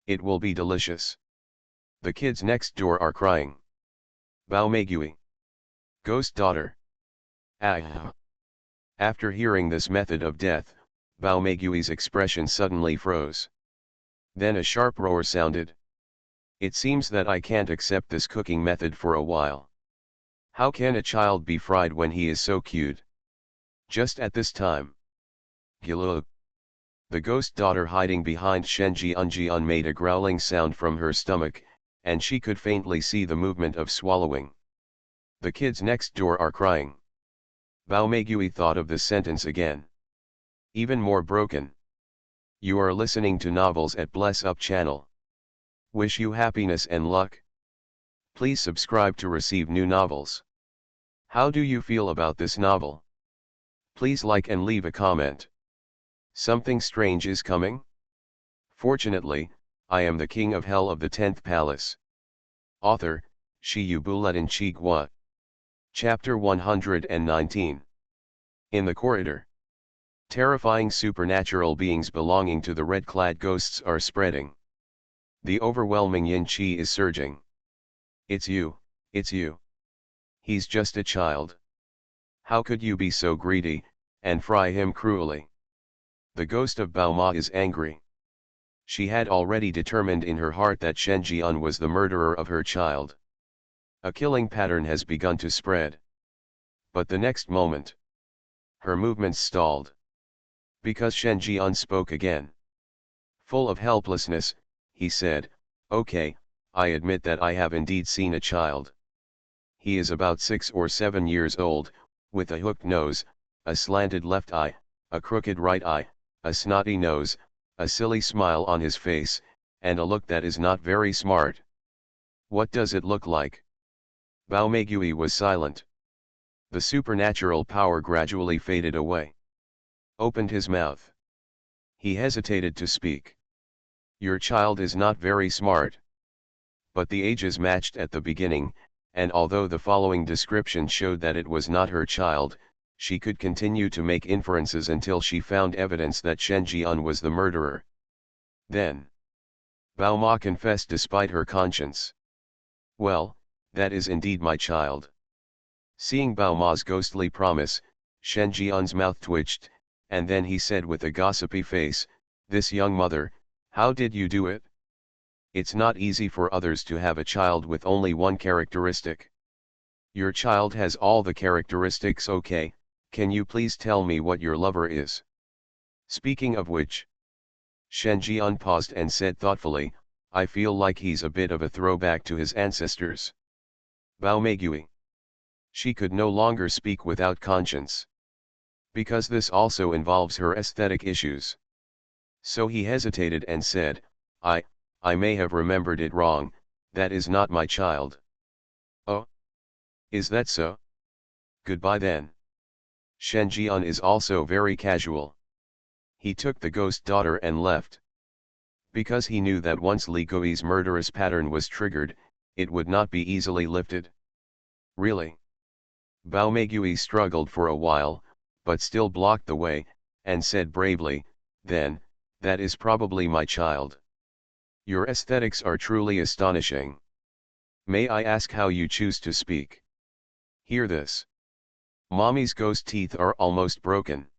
It will be delicious. The kids next door are crying. Bao Meigui. Ghost daughter. Ah. After hearing this method of death, Bao Meigui's expression suddenly froze. Then a sharp roar sounded. It seems that I can't accept this cooking method for a while. How can a child be fried when he is so cute? Just at this time. Gilug. The ghost daughter hiding behind Shenji Unjian made a growling sound from her stomach, and she could faintly see the movement of swallowing. The kids next door are crying. Bao Meigui thought of the sentence again. Even more broken. You are listening to novels at Bless Up channel. Wish you happiness and luck. Please subscribe to receive new novels. How do you feel about this novel? Please like and leave a comment. Something strange is coming? Fortunately, I am the king of hell of the 10th palace. Author, Shiyu Buletin Chigwa. Chapter 119. In the corridor. Terrifying supernatural beings belonging to the red-clad ghosts are spreading. The overwhelming yin qi is surging. It's you, it's you. He's just a child. How could you be so greedy, and fry him cruelly? The ghost of Bao Ma is angry. She had already determined in her heart that Shen Jian was the murderer of her child. A killing pattern has begun to spread. But the next moment, her movements stalled. Because Shen Jian spoke again. Full of helplessness, he said, "Okay, I admit that I have indeed seen a child. He is about 6 or 7 years old, with a hooked nose, a slanted left eye, a crooked right eye, a snotty nose, a silly smile on his face, and a look that is not very smart. What does it look like?" Bao Meigui was silent. The supernatural power gradually faded away. Opened his mouth. He hesitated to speak. Your child is not very smart. But the ages matched at the beginning, and although the following description showed that it was not her child, she could continue to make inferences until she found evidence that Shen Jian was the murderer. Then, Bao Ma confessed despite her conscience. Well, that is indeed my child. Seeing Bao Ma's ghostly promise, Shen Jian's mouth twitched, and then he said with a gossipy face, "This young mother, how did you do it? It's not easy for others to have a child with only one characteristic. Your child has all the characteristics. Okay, can you please tell me what your lover is? Speaking of which." Shen Jian paused and said thoughtfully, "I feel like he's a bit of a throwback to his ancestors." Bao Meigui. She could no longer speak without conscience. Because this also involves her aesthetic issues. So he hesitated and said, I may have remembered it wrong, that is not my child." "Oh? Is that so? Goodbye then." Shen Jian is also very casual. He took the ghost daughter and left. Because he knew that once Li Gui's murderous pattern was triggered, it would not be easily lifted. Really? Bao Meigui struggled for a while, but still blocked the way, and said bravely, "Then, that is probably my child. Your aesthetics are truly astonishing. May I ask how you choose to speak? Hear this. Mommy's ghost teeth are almost broken.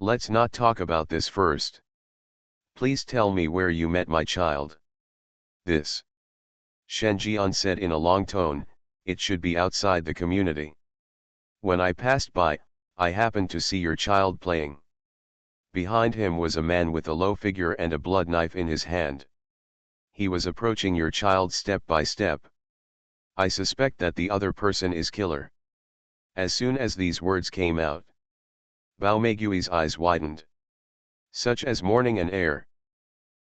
Let's not talk about this first. Please tell me where you met my child." "This," Shen Jian said in a long tone, "it should be outside the community. When I passed by, I happened to see your child playing. Behind him was a man with a low figure and a blood knife in his hand. He was approaching your child step by step. I suspect that the other person is killer." As soon as these words came out, Bao Meigui's eyes widened. Such as morning and air.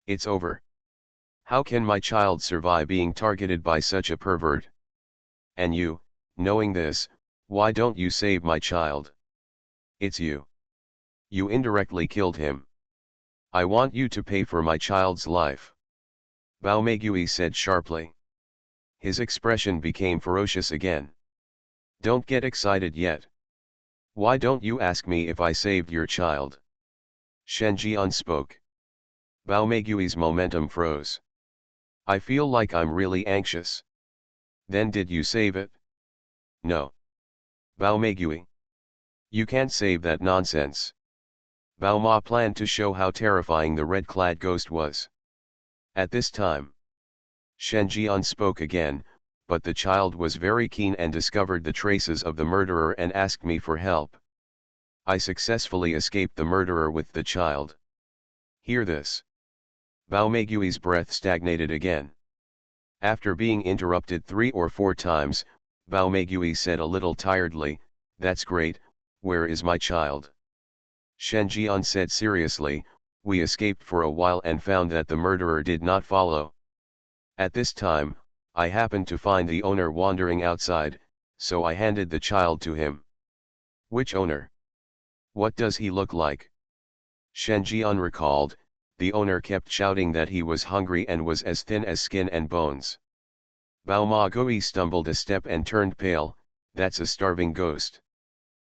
It's over. How can my child survive being targeted by such a pervert? And you, knowing this, why don't you save my child? It's you. You indirectly killed him. I want you to pay for my child's life." Bao Meigui said sharply. His expression became ferocious again. Don't get excited yet. Why don't you ask me if I saved your child? Shen Jian spoke. Bao Meigui's momentum froze. I feel like I'm really anxious. Then did you save it? No. Bao Meigui. You can't save that nonsense. Bao Ma planned to show how terrifying the red-clad ghost was. At this time, Shen Jian spoke again, but the child was very keen and discovered the traces of the murderer and asked me for help. I successfully escaped the murderer with the child. Hear this. Bao Meigui's breath stagnated again. After being interrupted 3 or 4 times, Bao Meigui said a little tiredly, "That's great, where is my child?" Shen Jian said seriously, "We escaped for a while and found that the murderer did not follow. At this time, I happened to find the owner wandering outside, so I handed the child to him." "Which owner? What does he look like?" Shen Jian recalled. The owner kept shouting that he was hungry and was as thin as skin and bones. Bao Ma Gui stumbled a step and turned pale. "That's a starving ghost.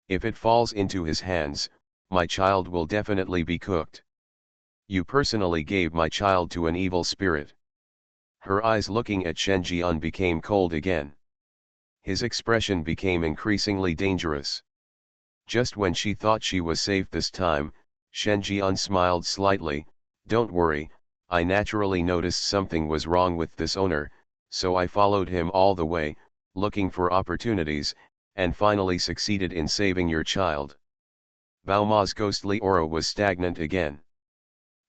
If it falls into his hands, my child will definitely be cooked. You personally gave my child to an evil spirit." Her eyes looking at Shen Jian became cold again. His expression became increasingly dangerous. Just when she thought she was safe this time, Shen Jian smiled slightly. "Don't worry, I naturally noticed something was wrong with this owner, so I followed him all the way, looking for opportunities, and finally succeeded in saving your child." Bao Ma's ghostly aura was stagnant again.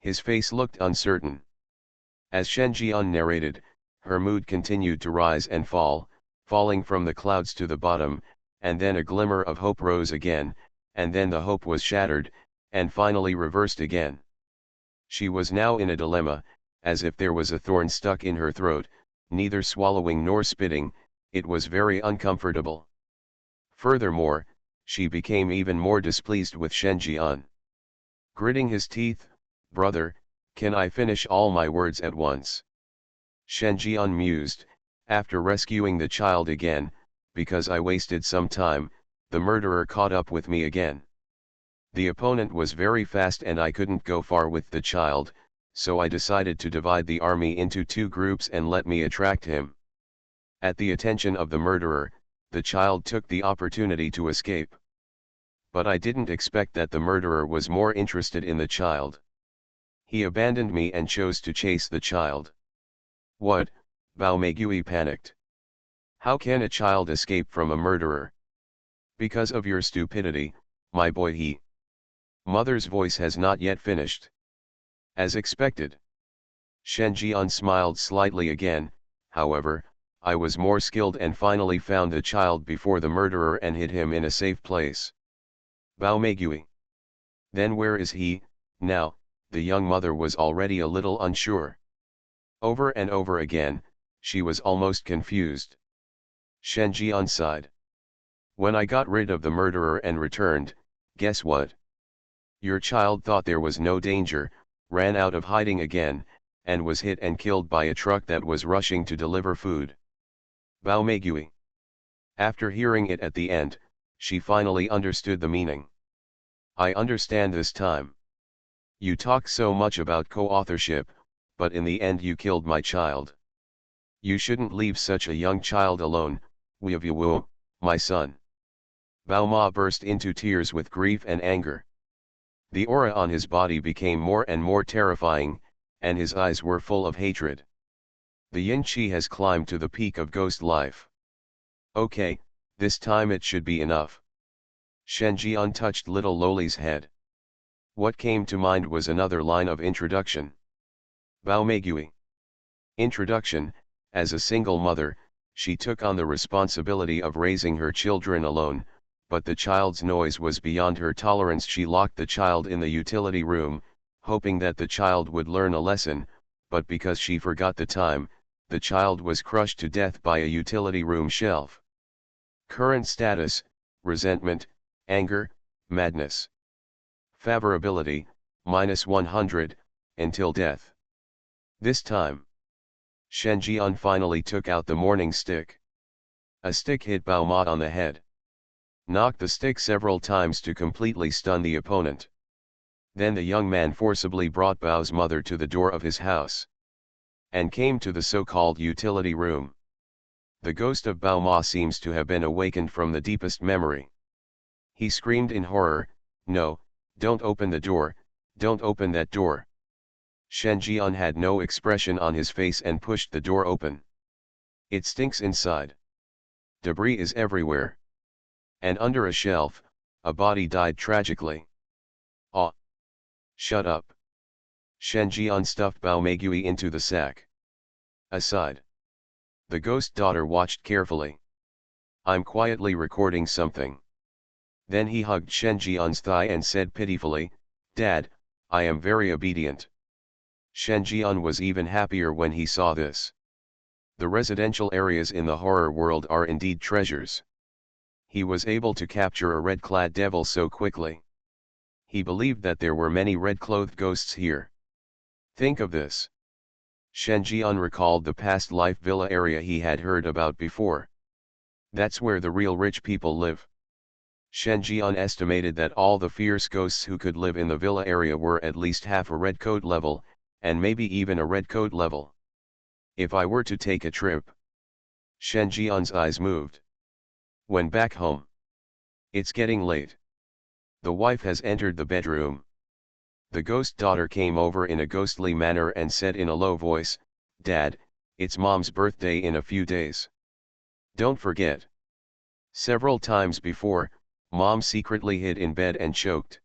His face looked uncertain. As Shen Jian narrated, her mood continued to rise and fall, falling from the clouds to the bottom, and then a glimmer of hope rose again, and then the hope was shattered, and finally reversed again. She was now in a dilemma, as if there was a thorn stuck in her throat, neither swallowing nor spitting. It was very uncomfortable. Furthermore, she became even more displeased with Shen Jian. Gritting his teeth, "Brother, can I finish all my words at once?" Shen Jian mused. "After rescuing the child again, because I wasted some time, the murderer caught up with me again. The opponent was very fast and I couldn't go far with the child, so I decided to divide the army into 2 groups and let me attract him. At the attention of the murderer, the child took the opportunity to escape. But I didn't expect that the murderer was more interested in the child. He abandoned me and chose to chase the child." "What?" Bao Meigui panicked. "How can a child escape from a murderer?" "Because of your stupidity, my boy." He mother's voice has not yet finished. "As expected." Shen Jian smiled slightly again. "However, I was more skilled and finally found the child before the murderer and hid him in a safe place." Bao Meigui. "Then where is he, now?" The young mother was already a little unsure. Over and over again, she was almost confused. Shen Jian sighed. "When I got rid of the murderer and returned, guess what? Your child thought there was no danger, ran out of hiding again, and was hit and killed by a truck that was rushing to deliver food." Bao Meigui. After hearing it at the end, she finally understood the meaning. "I understand this time. You talk so much about co-authorship, but in the end you killed my child. You shouldn't leave such a young child alone, Wu, my son." Bao Ma burst into tears with grief and anger. The aura on his body became more and more terrifying, and his eyes were full of hatred. The yin qi has climbed to the peak of ghost life. "Okay, this time it should be enough." Shen Jian touched little Loli's head. What came to mind was another line of introduction. Bao Meigui. Introduction: as a single mother, she took on the responsibility of raising her children alone, but the child's noise was beyond her tolerance. She locked the child in the utility room, hoping that the child would learn a lesson, but because she forgot the time, the child was crushed to death by a utility room shelf. Current status: resentment, anger, madness. Favorability: -100, until death. This time, Shen Jian finally took out the morning stick. A stick hit Bao Ma on the head. Knocked the stick several times to completely stun the opponent. Then the young man forcibly brought Bao's mother to the door of his house. And came to the so-called utility room. The ghost of Bao Ma seems to have been awakened from the deepest memory. He screamed in horror, "No, don't open the door, don't open that door." Shen Jian had no expression on his face and pushed the door open. It stinks inside. Debris is everywhere. And under a shelf, a body died tragically. Ah! Shut up. Shen Jian stuffed Bao Meigui into the sack. Aside. The ghost daughter watched carefully. "I'm quietly recording something." Then he hugged Shen Jian's thigh and said pitifully, "Dad, I am very obedient." Shen Jian was even happier when he saw this. The residential areas in the horror world are indeed treasures. He was able to capture a red-clad devil so quickly. He believed that there were many red-clothed ghosts here. Think of this. Shen Jian recalled the past life villa area he had heard about before. That's where the real rich people live. Shen Jian estimated that all the fierce ghosts who could live in the villa area were at least half a red coat level, and maybe even a red coat level. If I were to take a trip. Shen Jian's eyes moved. When back home. It's getting late. The wife has entered the bedroom. The ghost daughter came over in a ghostly manner and said in a low voice, "Dad, it's Mom's birthday in a few days. Don't forget." Several times before, Mom secretly hid in bed and choked.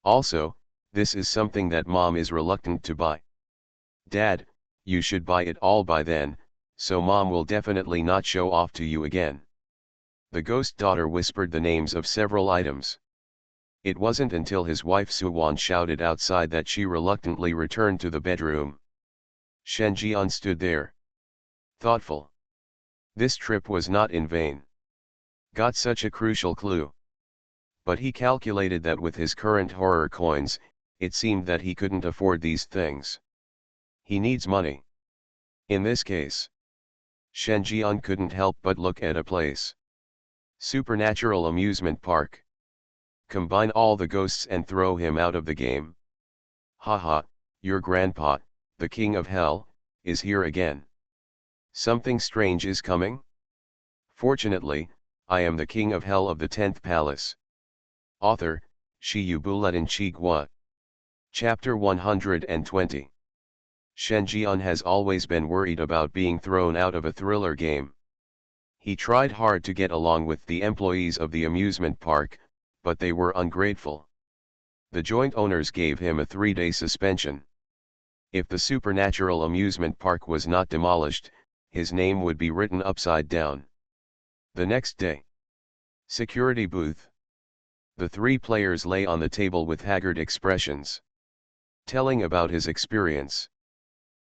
Also, this is something that Mom is reluctant to buy. "Dad, you should buy it all by then, so Mom will definitely not show off to you again." The ghost daughter whispered the names of several items. It wasn't until his wife Suwan shouted outside that she reluctantly returned to the bedroom. Shen Jian stood there. Thoughtful. This trip was not in vain. Got such a crucial clue. But he calculated that with his current horror coins, it seemed that he couldn't afford these things. He needs money. In this case, Shen Jian couldn't help but look at a place. Supernatural amusement park. Combine all the ghosts and throw him out of the game. Haha, your grandpa, the king of hell, is here again. Something strange is coming? Fortunately, I am the king of hell of the 10th palace. Author, Shi Yubuletin Chigua. Chapter 120. Shen Jian has always been worried about being thrown out of a thriller game. He tried hard to get along with the employees of the amusement park, but they were ungrateful. The joint owners gave him a 3-day suspension. If the supernatural amusement park was not demolished, his name would be written upside down. The next day. Security booth. The 3 players lay on the table with haggard expressions. Telling about his experience.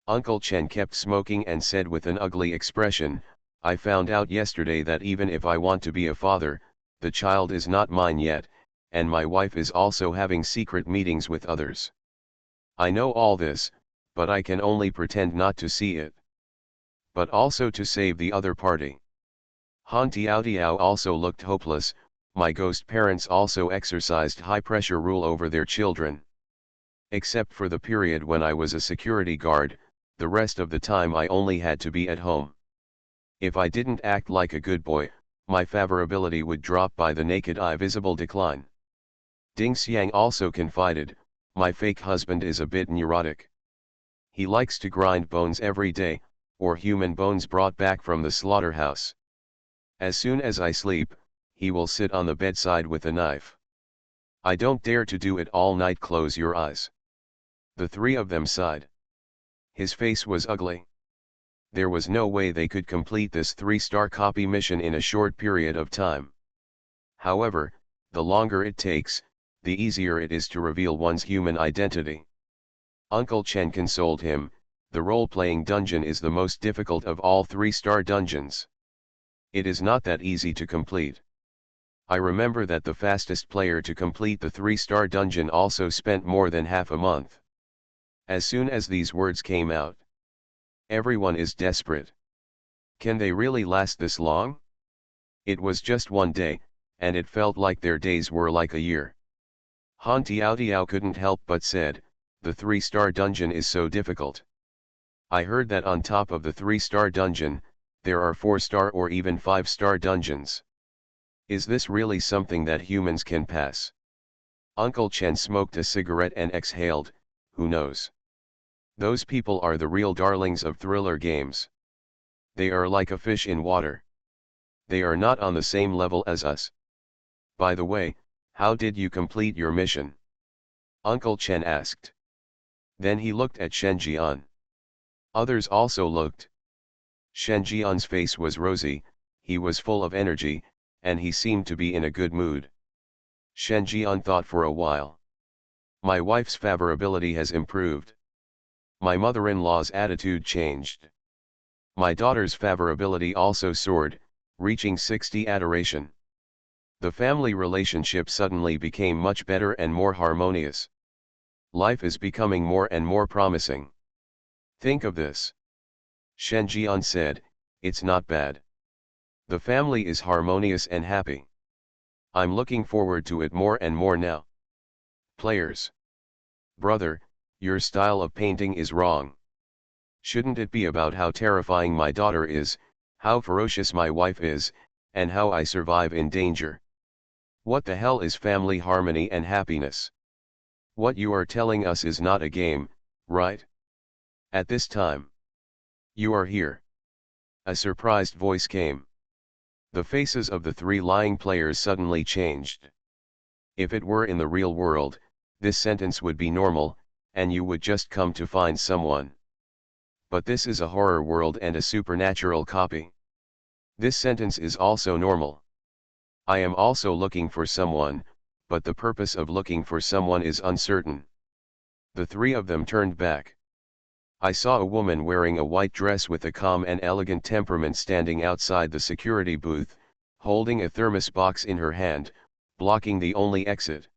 Uncle Chen kept smoking and said with an ugly expression, "I found out yesterday that even if I want to be a father, the child is not mine yet, and my wife is also having secret meetings with others. I know all this, but I can only pretend not to see it. But also to save the other party." Han Tiao also looked hopeless. "My ghost parents also exercised high-pressure rule over their children. Except for the period when I was a security guard, the rest of the time I only had to be at home. If I didn't act like a good boy, my favorability would drop by the naked eye visible decline." Ding Xiang also confided, "My fake husband is a bit neurotic. He likes to grind bones every day, or human bones brought back from the slaughterhouse. As soon as I sleep, he will sit on the bedside with a knife. I don't dare to do it all night. Close your eyes." The 3 of them sighed. His face was ugly. There was no way they could complete this 3-star copy mission in a short period of time. However, the longer it takes, the easier it is to reveal one's human identity. Uncle Chen consoled him, "The role-playing dungeon is the most difficult of all 3-star dungeons. It is not that easy to complete. I remember that the fastest player to complete the 3-star dungeon also spent more than half a month." As soon as these words came out, everyone is desperate. Can they really last this long? It was just one day, and it felt like their days were like a year. Han Tiao Tiao couldn't help but said, "The 3-star dungeon is so difficult. I heard that on top of the 3-star dungeon, there are 4-star or even 5-star dungeons. Is this really something that humans can pass?" Uncle Chen smoked a cigarette and exhaled, "Who knows? Those people are the real darlings of thriller games. They are like a fish in water. They are not on the same level as us. By the way, how did you complete your mission?" Uncle Chen asked. Then he looked at Shen Jian. Others also looked. Shen Jian's face was rosy, he was full of energy, and he seemed to be in a good mood. Shen Jian thought for a while. "My wife's favorability has improved. My mother-in-law's attitude changed. My daughter's favorability also soared, reaching 60 adoration. The family relationship suddenly became much better and more harmonious. Life is becoming more and more promising. Think of this." Shen Jian said, "It's not bad. The family is harmonious and happy. I'm looking forward to it more and more now." Players. "Brother, your style of painting is wrong. Shouldn't it be about how terrifying my daughter is, how ferocious my wife is, and how I survive in danger? What the hell is family harmony and happiness? What you are telling us is not a game, right? At this time. You are here." A surprised voice came. The faces of the 3 lying players suddenly changed. If it were in the real world, this sentence would be normal, and you would just come to find someone. But this is a horror world and a supernatural copy. This sentence is also normal. I am also looking for someone, but the purpose of looking for someone is uncertain. The 3 of them turned back. I saw a woman wearing a white dress with a calm and elegant temperament standing outside the security booth, holding a thermos box in her hand, blocking the only exit.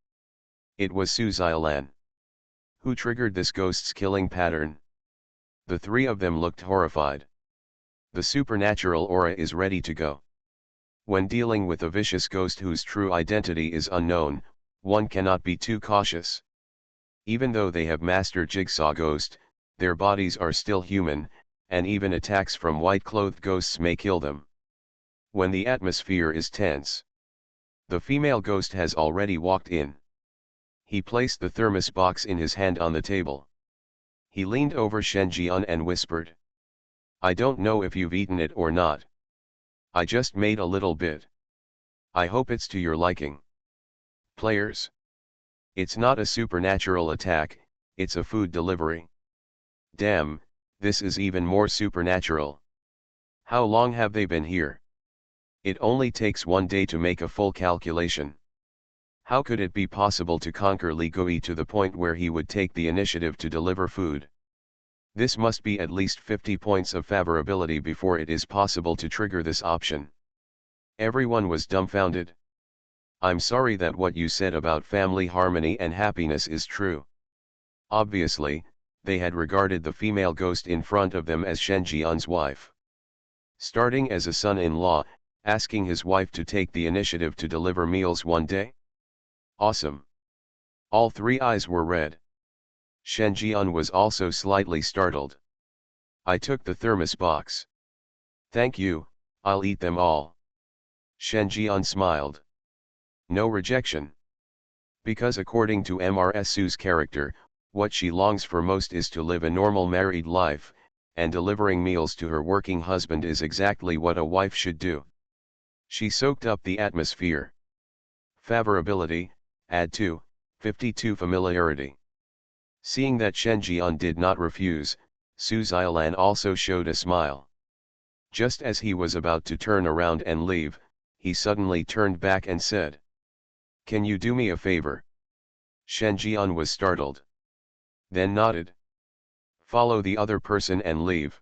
It was Su Xiaolan. Who triggered this ghost's killing pattern? The 3 of them looked horrified. The supernatural aura is ready to go. When dealing with a vicious ghost whose true identity is unknown, one cannot be too cautious. Even though they have mastered Jigsaw Ghost, their bodies are still human, and even attacks from white-clothed ghosts may kill them. When the atmosphere is tense, the female ghost has already walked in. He placed the thermos box in his hand on the table. He leaned over Shen Jian and whispered, "I don't know if you've eaten it or not. I just made a little bit. I hope it's to your liking." Players. It's not a supernatural attack, it's a food delivery. Damn, this is even more supernatural. How long have they been here? It only takes 1 day to make a full calculation. How could it be possible to conquer Li Gui to the point where he would take the initiative to deliver food? This must be at least 50 points of favorability before it is possible to trigger this option. Everyone was dumbfounded. I'm sorry that what you said about family harmony and happiness is true. Obviously, they had regarded the female ghost in front of them as Shen Jian's wife. Starting as a son-in-law, asking his wife to take the initiative to deliver meals one day? Awesome. All 3 eyes were red. Shen Jian was also slightly startled. I took the thermos box. Thank you, I'll eat them all. Shen Jian smiled. No rejection. Because according to Mrs. Su's character, what she longs for most is to live a normal married life, and delivering meals to her working husband is exactly what a wife should do. She soaked up the atmosphere. Favorability, add 2, 52 familiarity. Seeing that Shen Jian did not refuse, Su Xiaolan also showed a smile. Just as he was about to turn around and leave, he suddenly turned back and said, "Can you do me a favor?" Shen Jian was startled. Then nodded. "Follow the other person and leave."